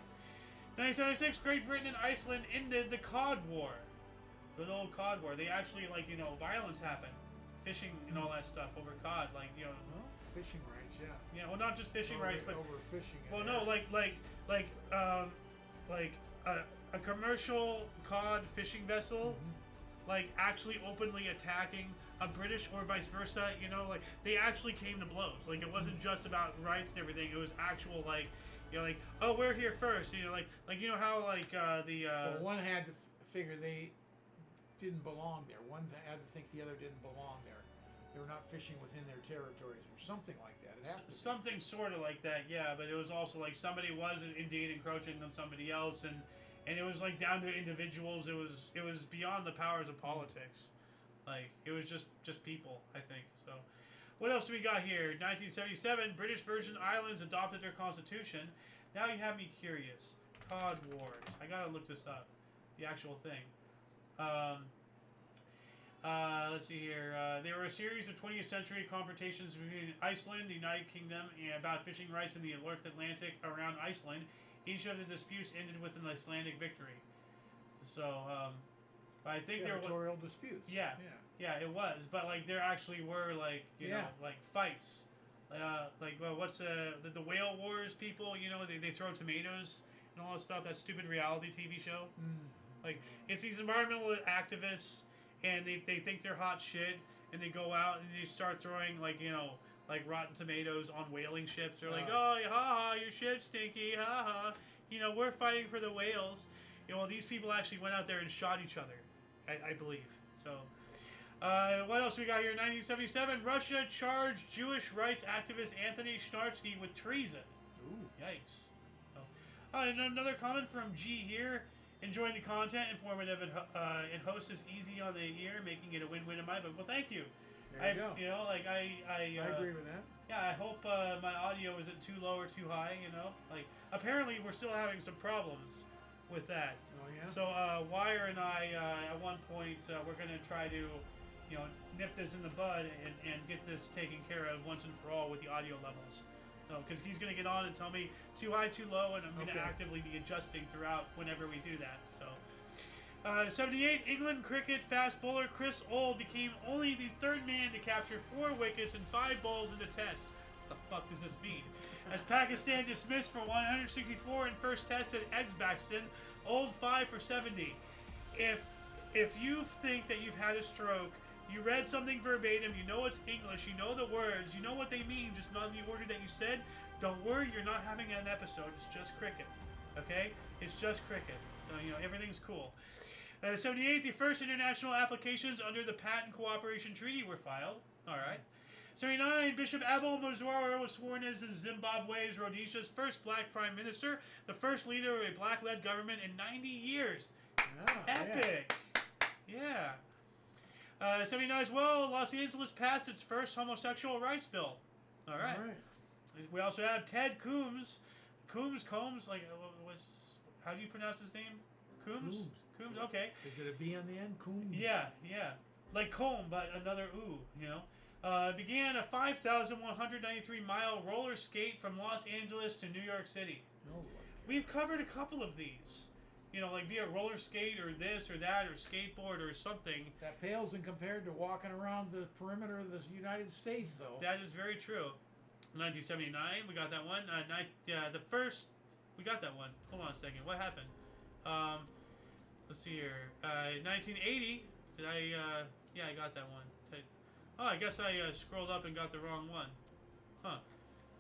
1976, Great Britain and Iceland ended the Cod War. Good old Cod War. They actually, violence happened. Fishing and all that stuff over cod. Well, fishing rights, yeah. Yeah, well, not just fishing rights, but... Overfishing. Well, no, a commercial cod fishing vessel, actually openly attacking a British or vice versa, they actually came to blows. It wasn't just about rights and everything. It was actual, oh, we're here first. How, Well, one had to figure they didn't belong there. One had to think the other didn't belong there. They were not fishing within their territories or something like that. It happened. Something sort of like that, yeah. But it was also somebody was indeed encroaching on somebody else, and it was down to individuals. It was beyond the powers of politics. It was just people, I think. So, what else do we got here? 1977, British Virgin Islands adopted their constitution. Now you have me curious. Cod Wars. I gotta look this up. The actual thing. Let's see here. There were a series of 20th century confrontations between Iceland, the United Kingdom, about fishing rights in the North Atlantic around Iceland. Each of the disputes ended with an Icelandic victory. So, I think territorial disputes. Yeah, it was. But there actually were fights. What's the whale wars? People, they throw tomatoes and all that stuff. That stupid reality TV show. It's these environmental activists. And they think they're hot shit, and they go out and they start throwing rotten tomatoes on whaling ships. They're oh, ha ha, your ship's stinky, ha ha. We're fighting for the whales. These people actually went out there and shot each other, I believe. So, what else we got here? 1977, Russia charged Jewish rights activist Anthony Schnarski with treason. Ooh, yikes! And another comment from G here. Enjoying the content, informative, and host is easy on the ear, making it a win-win in my book. Well, thank you. There you go. I agree with that. Yeah, I hope my audio isn't too low or too high. Apparently we're still having some problems with that. Oh yeah. So Wire and I, at one point, we're gonna try to, nip this in the bud and get this taken care of once and for all with the audio levels. Because he's going to get on and tell me too high, too low, and I'm going to actively be adjusting throughout whenever we do that. So, 78, England cricket fast bowler Chris Old became only the third man to capture 4 wickets and 5 balls in the test. What the fuck does this mean? As Pakistan dismissed for 164 in first test at Edgbaston, Old 5 for 70. If you think that you've had a stroke, you read something verbatim, you know it's English, you know the words, you know what they mean, just not in the order that you said, don't worry, you're not having an episode, it's just cricket, okay? It's just cricket, so, everything's cool. 78, the first international applications under the Patent Cooperation Treaty were filed, alright. 79, Bishop Abel Muzwara was sworn as Zimbabwe's Rhodesia's first black prime minister, the first leader of a black-led government in 90 years. Epic! Yeah. 79 as well, Los Angeles passed its first homosexual rights bill. All right. We also have Ted Coombs. Combs, how do you pronounce his name? Coombs? Coombs, okay. Is it a B on the end? Coombs? Yeah. Like comb, but another ooh, began a 5,193-mile roller skate from Los Angeles to New York City. No. We've covered a couple of these. Be a roller skate or this or that or skateboard or something. That pales in compared to walking around the perimeter of the United States, though. That is very true. 1979, we got that one. We got that one. Hold on a second. What happened? Let's see here. 1980. Did I? I got that one. I guess I scrolled up and got the wrong one. Huh.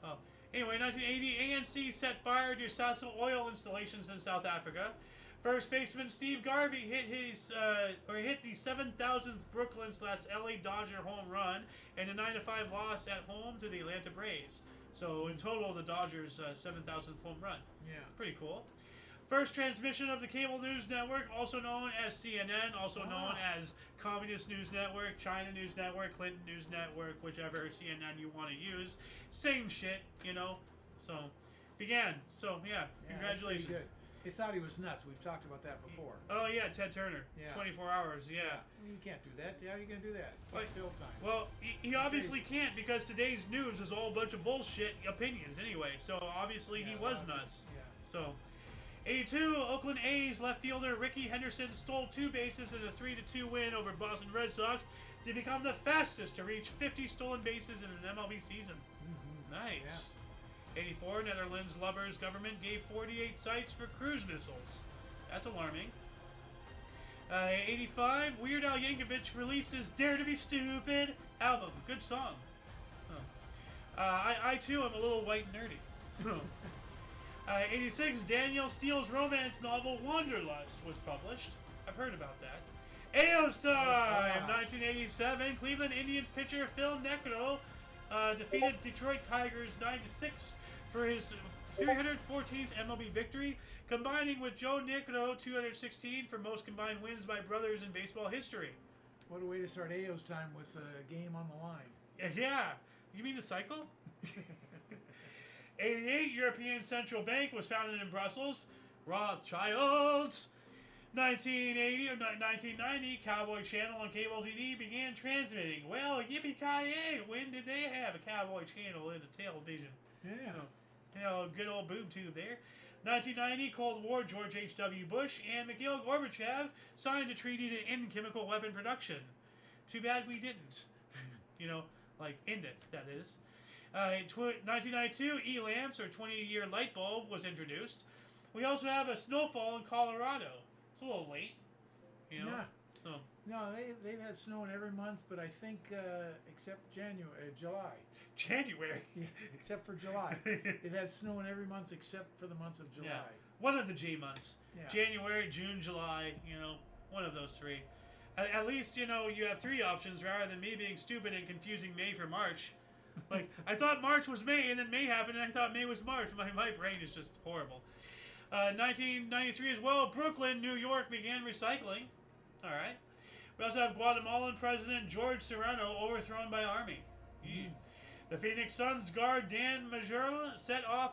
Oh. Anyway, 1980, ANC set fire to Sasol oil installations in South Africa. First baseman Steve Garvey hit the 7,000th Brooklyn/LA Dodger home run and a 9-5 loss at home to the Atlanta Braves. So in total, the Dodgers' 7,000th home run. Yeah. Pretty cool. First transmission of the cable news network, also known as CNN, also known as Communist News Network, China News Network, Clinton News Network, whichever CNN you want to use. Same shit, you know. So, began. So, yeah, congratulations. That's pretty good. They thought he was nuts. We've talked about that before. Oh, yeah, Ted Turner. Yeah. 24 hours, yeah. Well, you can't do that. How are you going to do that? Like fill time. Well, he obviously can't because today's news is all a bunch of bullshit opinions anyway. So, obviously, he was nuts. Yeah. So, 82, Oakland A's left fielder Ricky Henderson stole 2 bases in a 3-2 win over Boston Red Sox to become the fastest to reach 50 stolen bases in an MLB season. Nice. 84, Netherlands Lubbers government gave 48 sites for cruise missiles. That's alarming. 85, Weird Al Yankovic released his Dare to Be Stupid album. Good song. I too am a little white and nerdy. 86, Daniel Steele's romance novel Wanderlust was published. I've heard about that. Ao's time! 1987, Cleveland Indians pitcher Phil Necro defeated Detroit Tigers 9-6 for his 314th MLB victory, combining with Joe Necro 216 for most combined wins by brothers in baseball history. What a way to start Ao's time with a game on the line. Yeah. You mean the cycle? 88, European Central Bank was founded in Brussels. Rothschilds. 1980 or 1990, Cowboy Channel on cable TV began transmitting. Well, yippee-ki-yay! When did they have a Cowboy Channel in the television? Yeah. You know, good old boob tube there. 1990, Cold War, George H.W. Bush and Mikhail Gorbachev signed a treaty to end chemical weapon production. Too bad we didn't. You know, like, end it, that is. In 1992, E-lamps, or 20-year light bulb, was introduced. We also have a snowfall in Colorado. It's a little late, you know. Yeah. So No, they've had snow in every month, but I think except July. January. Yeah, except for July. They've had snow in every month except for the month of July. Yeah. One of the J months. Yeah. January, June, July, you know, one of those three. At least, you know, you have 3 options rather than me being stupid and confusing May for March. Like, I thought March was May, and then May happened, and I thought May was March. My brain is just horrible. 1993 as well, Brooklyn, New York began recycling. All right. We also have Guatemalan President George Serrano overthrown by army. The Phoenix Suns guard Dan Majura set a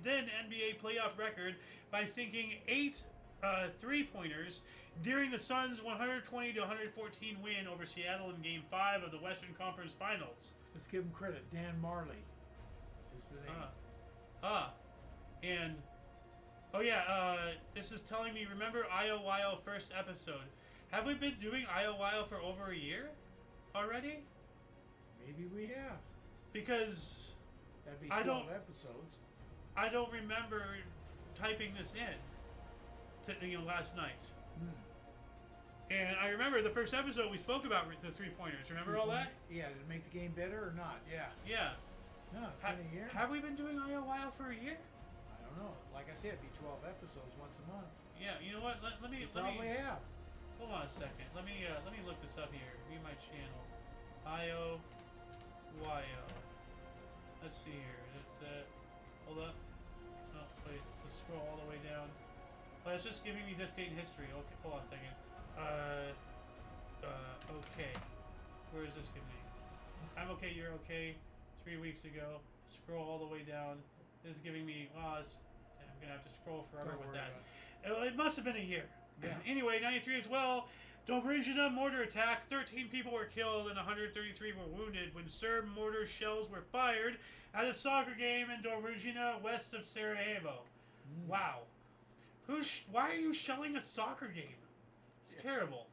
then NBA playoff record by sinking 8 3-pointers during the Suns' 120-114 win over Seattle in Game 5 of the Western Conference Finals. Let's give him credit. Dan Marley is the name. And oh yeah, this is telling me, remember IOYO first episode. Have we been doing IOYO for over a year already? Maybe we have. Because That'd be 12 episodes. I don't remember typing this in last night. And I remember the first episode we spoke about the 3-pointers. Remember all that? Yeah, did it make the game better or not? Yeah. Yeah. No, it's been a year. Have we been doing IOYO for a year? I don't know. Like I said, it'd be 12 episodes once a month. Yeah, you know what? Let me Probably have. hold on a second. Let me look this up here. View my channel. IOYO. Let's see here. Hold up. Oh, wait. Let's scroll all the way down. Well, it's just giving me this date in history. Okay, hold on a second. Okay. Where is this giving me? I'm okay, you're okay. 3 weeks ago. Scroll all the way down. This is giving me. I'm gonna have to scroll forever Don't with worry that. It must have been a year. Yeah. Anyway, 93 as well. Dobrizhina mortar attack. 13 people were killed and 133 were wounded when Serb mortar shells were fired at a soccer game in Dobrizhina, west of Sarajevo. Wow. Why are you shelling a soccer game? It's terrible.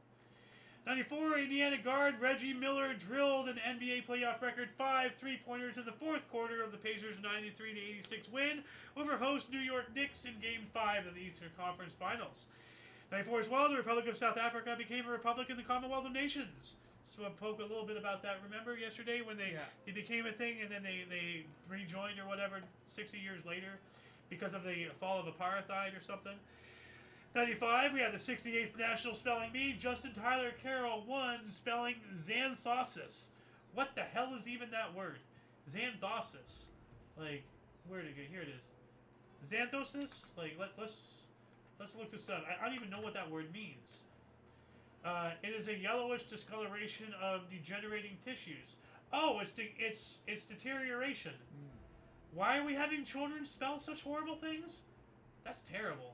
94, Indiana guard Reggie Miller drilled an NBA playoff record 5 3-pointers in the fourth quarter of the Pacers' 93-86 win over host New York Knicks in Game 5 of the Eastern Conference Finals. 94 as well, the Republic of South Africa became a republic in the Commonwealth of Nations. So I'll poke a little bit about that. Remember yesterday when they became a thing and then they rejoined or whatever 60 years later because of the fall of apartheid or something? 95, we have the 68th National Spelling Bee. Justin Tyler Carroll won spelling Xanthosis. What the hell is even that word? Xanthosis. Like, where did it go? Here it is. Xanthosis? Like, let's look this up. I don't even know what that word means. It is a yellowish discoloration of degenerating tissues. Oh, it's deterioration. Why are we having children spell such horrible things? That's terrible.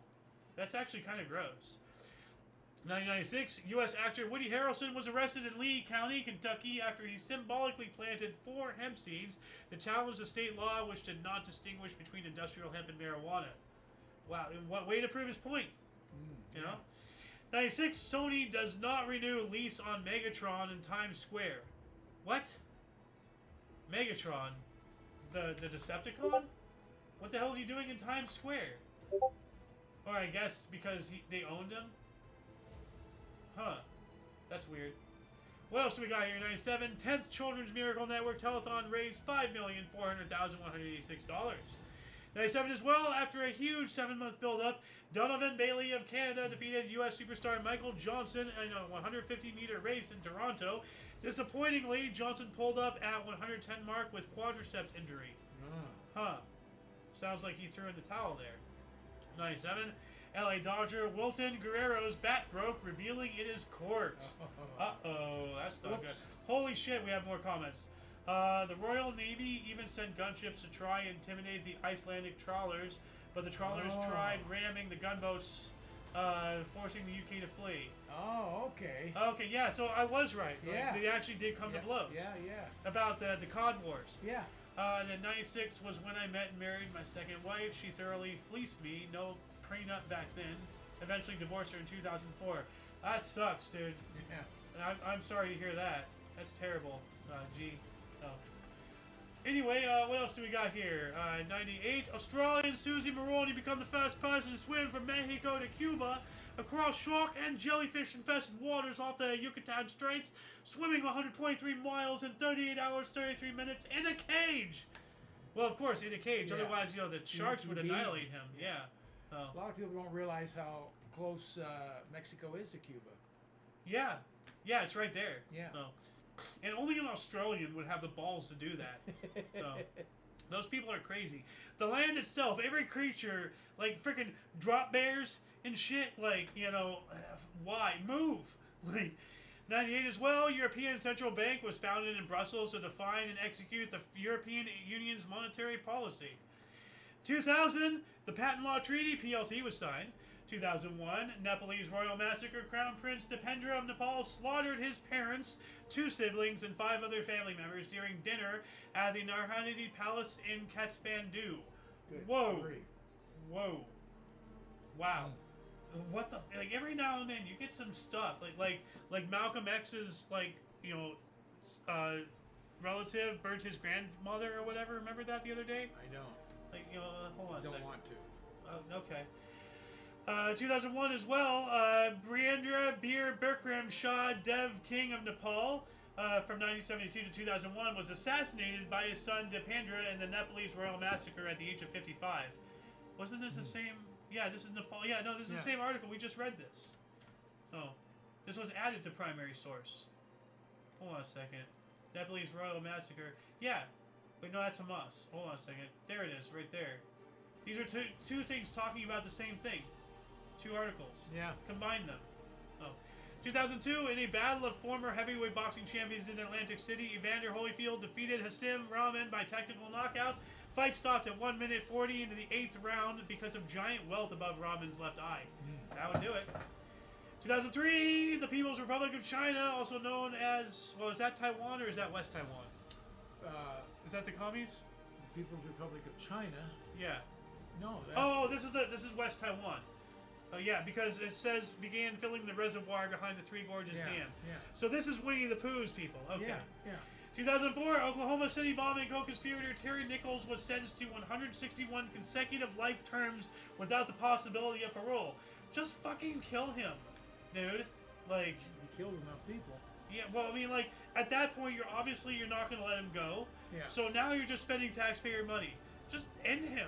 That's actually kind of gross. 1996, U.S. actor Woody Harrelson was arrested in Lee County, Kentucky, after he symbolically planted 4 hemp seeds to challenge the state law which did not distinguish between industrial hemp and marijuana. Wow, what way to prove his point? You know? 96, Sony does not renew lease on Megatron in Times Square. What? Megatron? The Decepticon? What the hell is he doing in Times Square? Or I guess because they owned him? Huh. That's weird. What else do we got here? 97. 10th Children's Miracle Network Telethon raised $5,400,186. 97 as well. After a huge 7-month build-up, Donovan Bailey of Canada defeated U.S. superstar Michael Johnson in a 150-meter race in Toronto. Disappointingly, Johnson pulled up at 110 mark with quadriceps injury. Huh. Sounds like he threw in the towel there. 97. LA Dodger Wilton Guerrero's bat broke, revealing it is corked. Uh-oh, that's not good. Holy shit, we have more comments. The Royal Navy even sent gunships to try and intimidate the Icelandic trawlers, but the trawlers tried ramming the gunboats, forcing the UK to flee. Oh, okay. Okay, yeah, so I was right. Yeah. Like, they actually did come to blows. Yeah. About the Cod Wars. Yeah. And then 96 was when I met and married my second wife. She thoroughly fleeced me. No prenup back then. Eventually divorced her in 2004. That sucks, dude. Yeah. I'm sorry to hear that. That's terrible. Gee. Oh. Anyway, what else do we got here? 98. Australian Susie Maroney become the first person to swim from Mexico to Cuba across shark and jellyfish-infested waters off the Yucatan Straits, swimming 123 miles in 38 hours, 33 minutes in a cage. Well, of course, in a cage. Yeah. Otherwise, the sharks would annihilate him. Yeah. A lot of people don't realize how close Mexico is to Cuba. Yeah. Yeah, it's right there. Yeah. So. And only an Australian would have the balls to do that. So. Those people are crazy. The land itself, every creature, like freaking drop bears and shit, like, why? Move. Like, 98 as well, European Central Bank was founded in Brussels to define and execute the European Union's monetary policy. 2000, the Patent Law Treaty, PLT, was signed. 2001, Nepalese royal massacre. Crown Prince Dipendra of Nepal slaughtered his parents, 2 siblings, and 5 other family members during dinner at the Narhanadi Palace in Kathmandu. Good. Whoa. Agree. Whoa. Wow. What the... Like, every now and then you get some stuff. Like Malcolm X's, relative burnt his grandmother or whatever. Remember that the other day? I don't. Like, hold on a second. Don't want to. Okay. 2001 as well, Briendra Bir Bikram Shah Dev, King of Nepal, from 1972 to 2001, was assassinated by his son Dipendra in the Nepalese royal massacre at the age of 55. Wasn't this the same? Yeah, this is Nepal. Yeah, no, this is the same article. We just read this. Oh, this was added to primary source. Hold on a second. Nepalese royal massacre. Yeah. Wait, no, that's Hamas. Hold on a second. There it is, right there. These are two things talking about the same thing. 2 articles. Yeah. Combine them. Oh. 2002, in a battle of former heavyweight boxing champions in Atlantic City, Evander Holyfield defeated Hasim Rahman by technical knockout. Fight stopped at 1 minute 40 into the 8th round because of giant welt above Rahman's left eye. That would do it. 2003, the People's Republic of China, also known as, well, is that Taiwan or is that West Taiwan? Is that the commies? The People's Republic of China? Yeah. No. That's... this is West Taiwan. Yeah, because it says began filling the reservoir behind the Three Gorges Dam. Yeah. So this is Winnie the Pooh's people. Okay. Yeah. 2004, Oklahoma City bombing co-conspirator Terry Nichols was sentenced to 161 consecutive life terms without the possibility of parole. Just fucking kill him, dude. Like, He killed enough people. yeah, well, I mean, like, at that point, you're not going to let him go. Yeah. So now you're just spending taxpayer money. Just end him,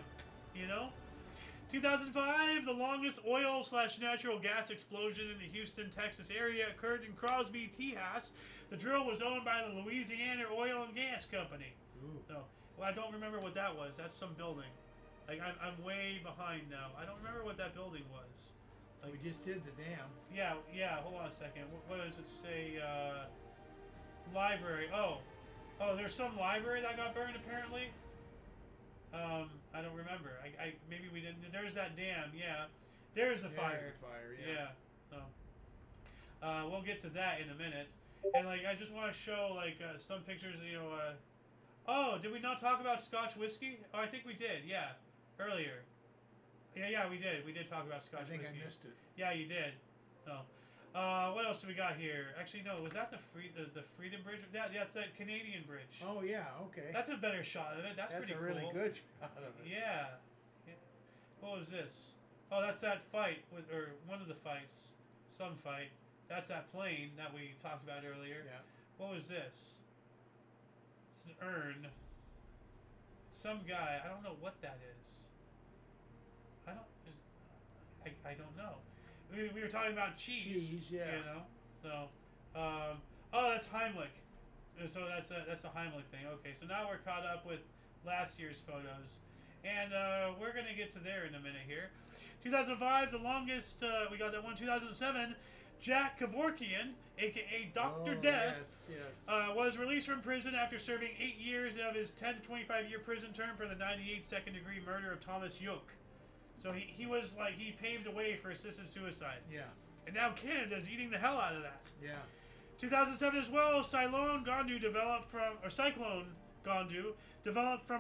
2005, the longest oil/natural gas explosion in the Houston, Texas area occurred in Crosby, Tejas. The drill was owned by the Louisiana Oil and Gas Company. Ooh. No. Well, I don't remember what that was. That's some building. Like, I'm way behind now. I don't remember what that building was. Like, We just did the dam. yeah. Hold on a second. What does it say? Library. Oh, there's some library that got burned apparently. I don't remember. I maybe we didn't. There's that dam. Yeah, there's the fire. There's the fire, yeah. So, we'll get to that in a minute. And like, I just want to show like some pictures. Oh, did we not talk about Scotch whiskey? Oh, I think we did. Yeah, earlier. Yeah, we did. We did talk about Scotch I think whiskey. I missed it. Yeah, you did. Oh. What else do we got here? Actually, no. Was that the Freedom Bridge? Yeah, that's that Canadian bridge. Oh yeah, okay. That's a better shot of it. That's pretty a really cool. good shot of it. Yeah. What was this? Oh, that's that fight or one of the fights. Some fight. That's that plane that we talked about earlier. Yeah. What was this? It's an urn. Some guy. I don't know what that is. I don't know. We were talking about cheese. Cheese, yeah. So, oh, that's Heimlich. So that's a Heimlich thing. Okay, so now we're caught up with last year's photos, and we're gonna get to there in a minute here. 2005, the longest. We got that one. 2007, Jack Kevorkian, aka Dr. Death, Yes. was released from prison after serving 8 years of his 10 to 25 year prison term for the 98 second-degree murder of Thomas Yoke. So he was like, he paved the way for assisted suicide. Yeah. And now Canada's eating the hell out of that. Yeah. 2007 as well, Cyclone Gondu developed from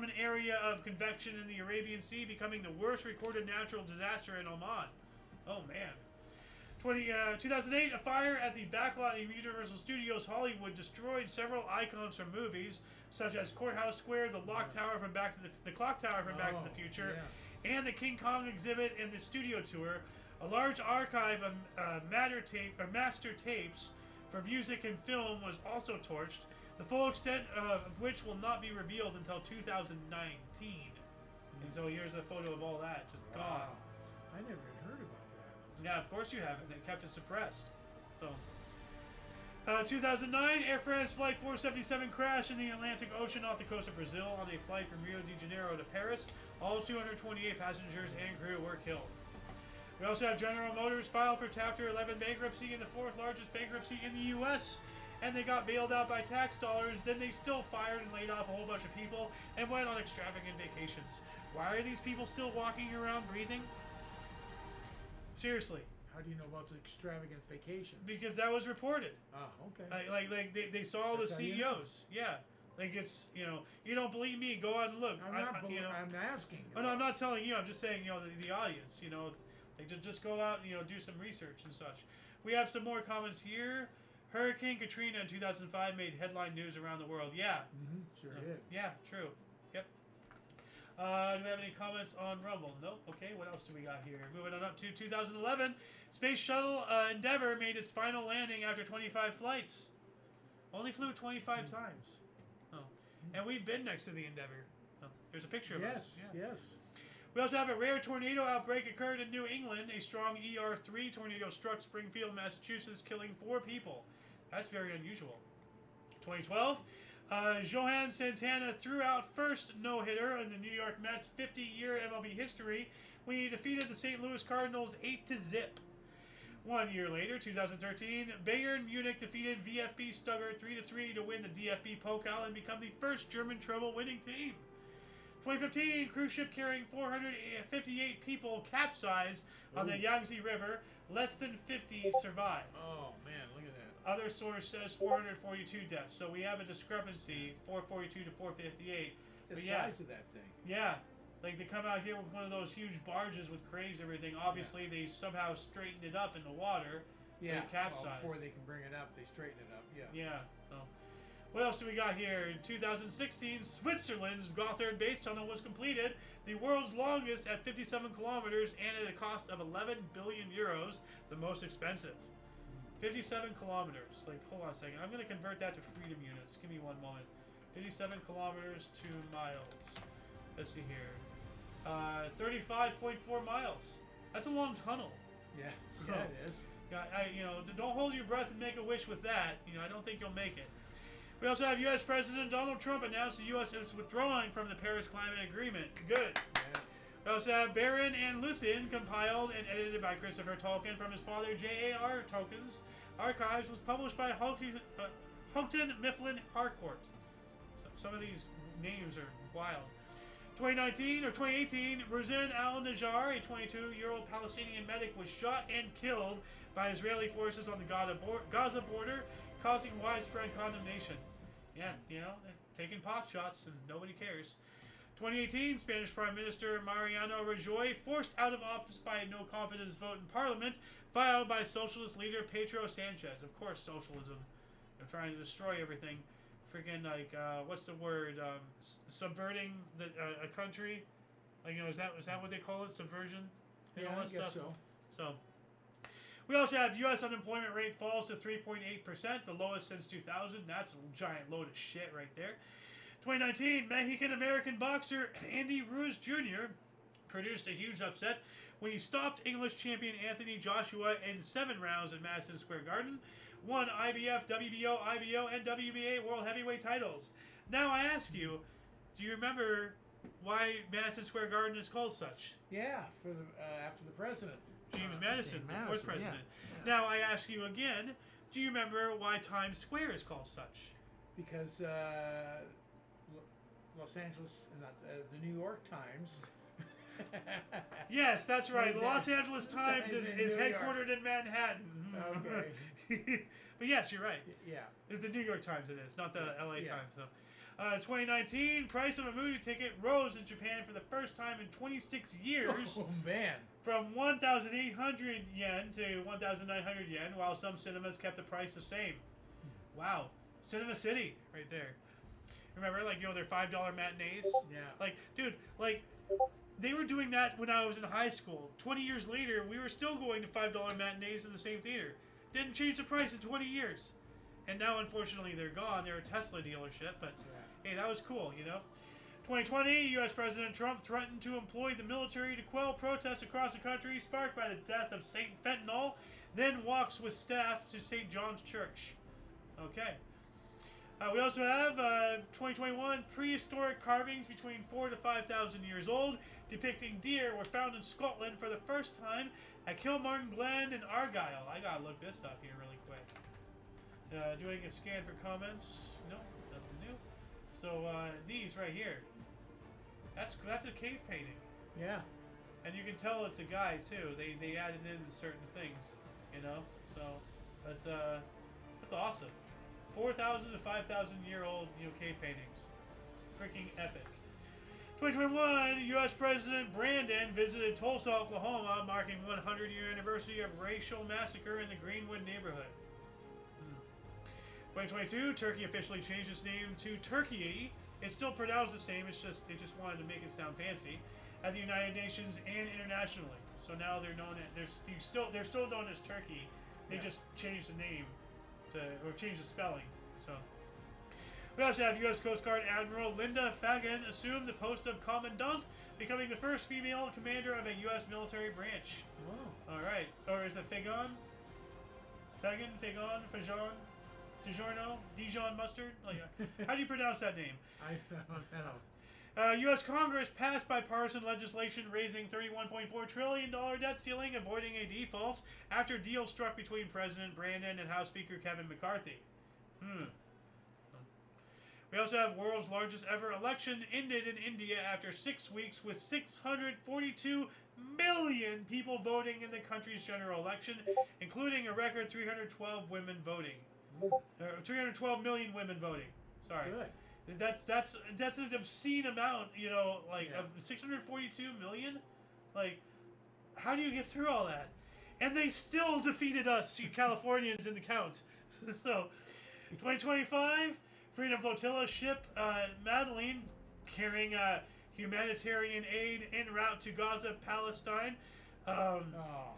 an area of convection in the Arabian Sea, becoming the worst recorded natural disaster in Oman. Oh man. 2008, a fire at the backlot of Universal Studios Hollywood destroyed several icons from movies, such as Courthouse Square, the Clock Tower from Back to the Future, yeah. and the King Kong exhibit in the studio tour. A large archive of master tapes for music and film was also torched, the full extent of which will not be revealed until 2019. And so here's a photo of all that, just gone. I never even heard about that. Yeah, of course you haven't. They kept it suppressed. So, 2009, Air France Flight 477 crashed in the Atlantic Ocean off the coast of Brazil on a flight from Rio de Janeiro to Paris. All 228 passengers and crew were killed. We also have General Motors filed for Chapter 11 bankruptcy, and the fourth largest bankruptcy in the U.S., and they got bailed out by tax dollars. Then they still fired and laid off a whole bunch of people and went on extravagant vacations. Why are these people still walking around breathing? Seriously. How do you know about the extravagant vacations? Because that was reported. Ah, okay. Like they saw That's the how you CEOs. Yeah. Like it's, you don't believe me, go out and look. I'm asking. Oh, no, I'm not telling you. I'm just saying, the audience, like just go out and, do some research and such. We have some more comments here. Hurricane Katrina in 2005 made headline news around the world. Yeah. Mm-hmm. Sure did. Yeah, true. Yep. Do we have any comments on Rumble? Nope. Okay, what else do we got here? Moving on up to 2011. Space Shuttle Endeavour made its final landing after 25 flights. Only flew 25 times. Oh. And we've been next to the Endeavour. Oh, there's a picture of us. Yeah. Yes. We also have a rare tornado outbreak occurred in New England. A strong ER3 tornado struck Springfield, Massachusetts, killing 4 people. That's very unusual. 2012, Johan Santana threw out first no-hitter in the New York Mets' 50-year MLB history when he defeated the St. Louis Cardinals 8-0. 1 year later, 2013, Bayern Munich defeated VfB Stuttgart 3-3 to win the DFB Pokal and become the first German treble-winning team. 2015, cruise ship carrying 458 people capsized on the Yangtze River. Less than 50 survived. Oh, man, look at that. Other source says 442 deaths. So we have a discrepancy, 442 to 458. The But size of that thing. Yeah. Like they come out here with one of those huge barges with cranes and everything. Obviously, they somehow straightened it up in the water. Yeah. It capsized. Well, before they can bring it up, they straighten it up. Yeah. Yeah. So, what else do we got here? In 2016, Switzerland's Gotthard base tunnel was completed, the world's longest at 57 kilometers and at a cost of 11 billion euros, the most expensive. 57 kilometers. Like, hold on a second. I'm going to convert that to freedom units. Give me one moment. 57 kilometers to miles. Let's see here. 35.4 miles. That's a long tunnel. Yeah. Yeah, it is. Don't hold your breath and make a wish with that. I don't think you'll make it. We also have U.S. President Donald Trump announced the U.S. is withdrawing from the Paris Climate Agreement. Good. Yeah. We also have Baron and Luthien, compiled and edited by Christopher Tolkien from his father J.A.R. Tolkien's archives, was published by Houghton Mifflin Harcourt. So some of these names are wild. 2018, Ruzin al-Najjar, a 22-year-old Palestinian medic, was shot and killed by Israeli forces on the Gaza border, causing widespread condemnation. Yeah, you know, they're taking pot shots and nobody cares. 2018, Spanish Prime Minister Mariano Rajoy forced out of office by a no-confidence vote in Parliament, filed by socialist leader Pedro Sanchez. Of course, socialism. They're trying to destroy everything. Freaking, like, what's the word? Subverting a country? Like, you know, is that what they call it? Subversion? You know, Yeah, all I that guess stuff. so. So, we also have U.S. unemployment rate falls to 3.8%, the lowest since 2000. That's a giant load of shit right there. 2019, Mexican-American boxer Andy Ruiz Jr. produced a huge upset when he stopped English champion Anthony Joshua in 7 rounds at Madison Square Garden, won IBF, WBO, IBO, and WBA World Heavyweight titles. Now I ask you, do you remember why Madison Square Garden is called such? Yeah, for the after the president. James Madison, the fourth president. Yeah. Now I ask you again, do you remember why Times Square is called such? Because Los Angeles, not the New York Times. Yes, that's right. The Yeah. Los Angeles Times is in New York. headquartered in Manhattan. Okay. But yes, you're right. Yeah. The New York Times it is, not the LA Yeah. Times. So. 2019, price of a movie ticket rose in Japan for the first time in 26 years. Oh man. From 1,800 yen to 1,900 yen, while some cinemas kept the price the same. Wow. Cinema City, right there. Remember, like, you know, their $5 matinees? Yeah. Like, dude, like, they were doing that when I was in high school. 20 years later, we were still going to $5 matinees in the same theater. Didn't change the price in 20 years. And now, unfortunately, they're gone. They're a Tesla dealership, but hey, that was cool, you know? 2020, U.S. President Trump threatened to employ the military to quell protests across the country sparked by the death of Saint Fentanyl, then walks with staff to St. John's Church. Okay. We also have 2021 prehistoric carvings between 4,000 to 5,000 years old depicting deer were found in Scotland for the first time at Kilmartin Glen in Argyll. I gotta look this up here really quick. Doing a scan for comments. No, nothing new. So these right here. That's a cave painting. Yeah. And you can tell it's a guy too. They added in certain things, you know. So that's awesome. 4,000 to 5,000 year old, you know, cave paintings. Freaking epic. 2021, U.S. President Brandon visited Tulsa, Oklahoma, marking 100-year anniversary of racial massacre in the Greenwood neighborhood. 2022, Turkey officially changed its name to Turkey. It's still pronounced the same. It's just they just wanted to make it sound fancy at the United Nations and internationally. So now they're known as they're still known as Turkey. They just changed the name or changed the spelling. So we also have U.S. Coast Guard Admiral Linda Fagan assumed the post of commandant, becoming the first female commander of a U.S. military branch. Oh. All right, or is it Fagan? Fagan, Fajon? DiGiorno? Dijon mustard? Like, how do you pronounce that name? I don't know. U.S. Congress passed bipartisan legislation raising $31.4 trillion debt ceiling, avoiding a default after deal struck between President Brandon and House Speaker Kevin McCarthy. We also have world's largest ever election ended in India after 6 weeks with 642 million people voting in the country's general election, including a record 312 women voting. 312 million women voting. Sorry. Good. That's an obscene amount, you know, like of 642 million. Like, how do you get through all that? And they still defeated us, you Californians, in the count. So, 2025, Freedom Flotilla ship Madeline, carrying humanitarian aid en route to Gaza, Palestine,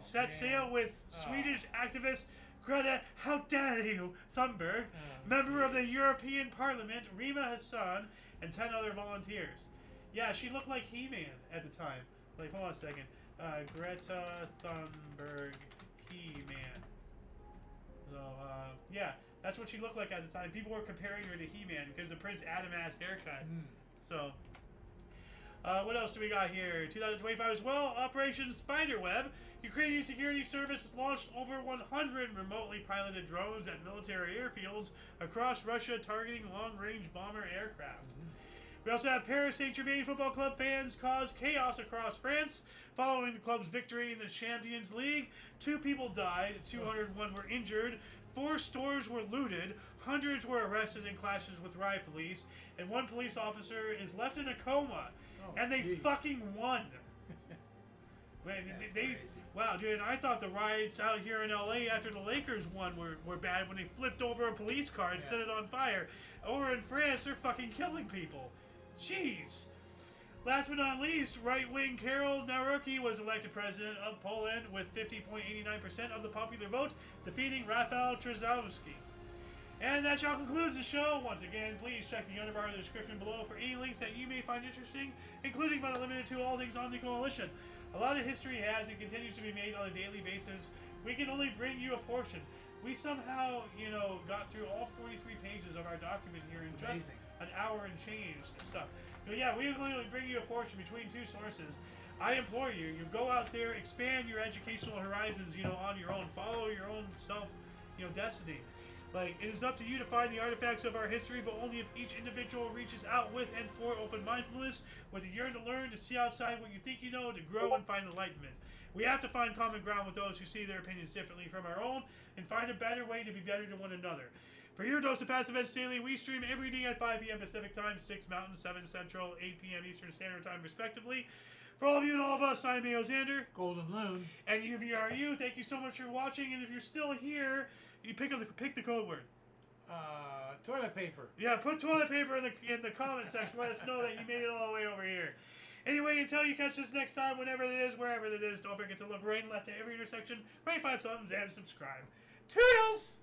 set sail with Swedish activist Greta, how dare you, Thunberg, member of the European Parliament, Rima Hassan, and 10 other volunteers. Yeah, she looked like He-Man at the time. Like, hold on a second. Greta Thunberg, He-Man. So, yeah, That's what she looked like at the time. People were comparing her to He-Man because of Prince Adam-ass haircut. So, what else do we got here? 2025 as well. Operation Spiderweb. Ukrainian security service launched over 100 remotely piloted drones at military airfields across Russia, targeting long-range bomber aircraft. We also have Paris Saint-Germain Football Club fans cause chaos across France following the club's victory in the Champions League. 2 people died, 201 were injured, 4 stores were looted, hundreds were arrested in clashes with riot police, and 1 police officer is left in a coma. And they fucking won. Man, wow, dude, and I thought the riots out here in LA after the Lakers won were bad when they flipped over a police car and set it on fire. Over in France, they're fucking killing people. Jeez. Last but not least, right-wing Karol Nawrocki was elected president of Poland with 50.89% of the popular vote, defeating Rafał Trzaskowski. And that shall concludes the show. Once again, please check the underbar in the description below for any links that you may find interesting, including but not limited to all things Omni Coalition. A lot of history has and continues to be made on a daily basis. We can only bring you a portion. We somehow, got through all 43 pages of our document here in just an hour and change and stuff. But yeah, we can only bring you a portion between 2 sources. I implore you, go out there, expand your educational horizons, on your own. Follow your own self, destiny. Like, it is up to you to find the artifacts of our history, but only if each individual reaches out with and for open mindfulness, with a yearn to learn, to see outside what you think you know, to grow and find enlightenment. We have to find common ground with those who see their opinions differently from our own, and find a better way to be better to one another. For your dose of Passive Edge Daily, we stream every day at 5 p.m. Pacific Time, 6 Mountain, 7 Central, 8 p.m. Eastern Standard Time, respectively. For all of you and all of us, I'm Mayo Xander. Golden Loon. And UVRU, thank you so much for watching, and if you're still here, you pick the code word. Toilet paper. Yeah, put toilet paper in the comment section. Let us know that you made it all the way over here. Anyway, until you catch this next time, whenever it is, wherever it is, don't forget to look right and left at every intersection, rate 5 thumbs, and subscribe. Toodles!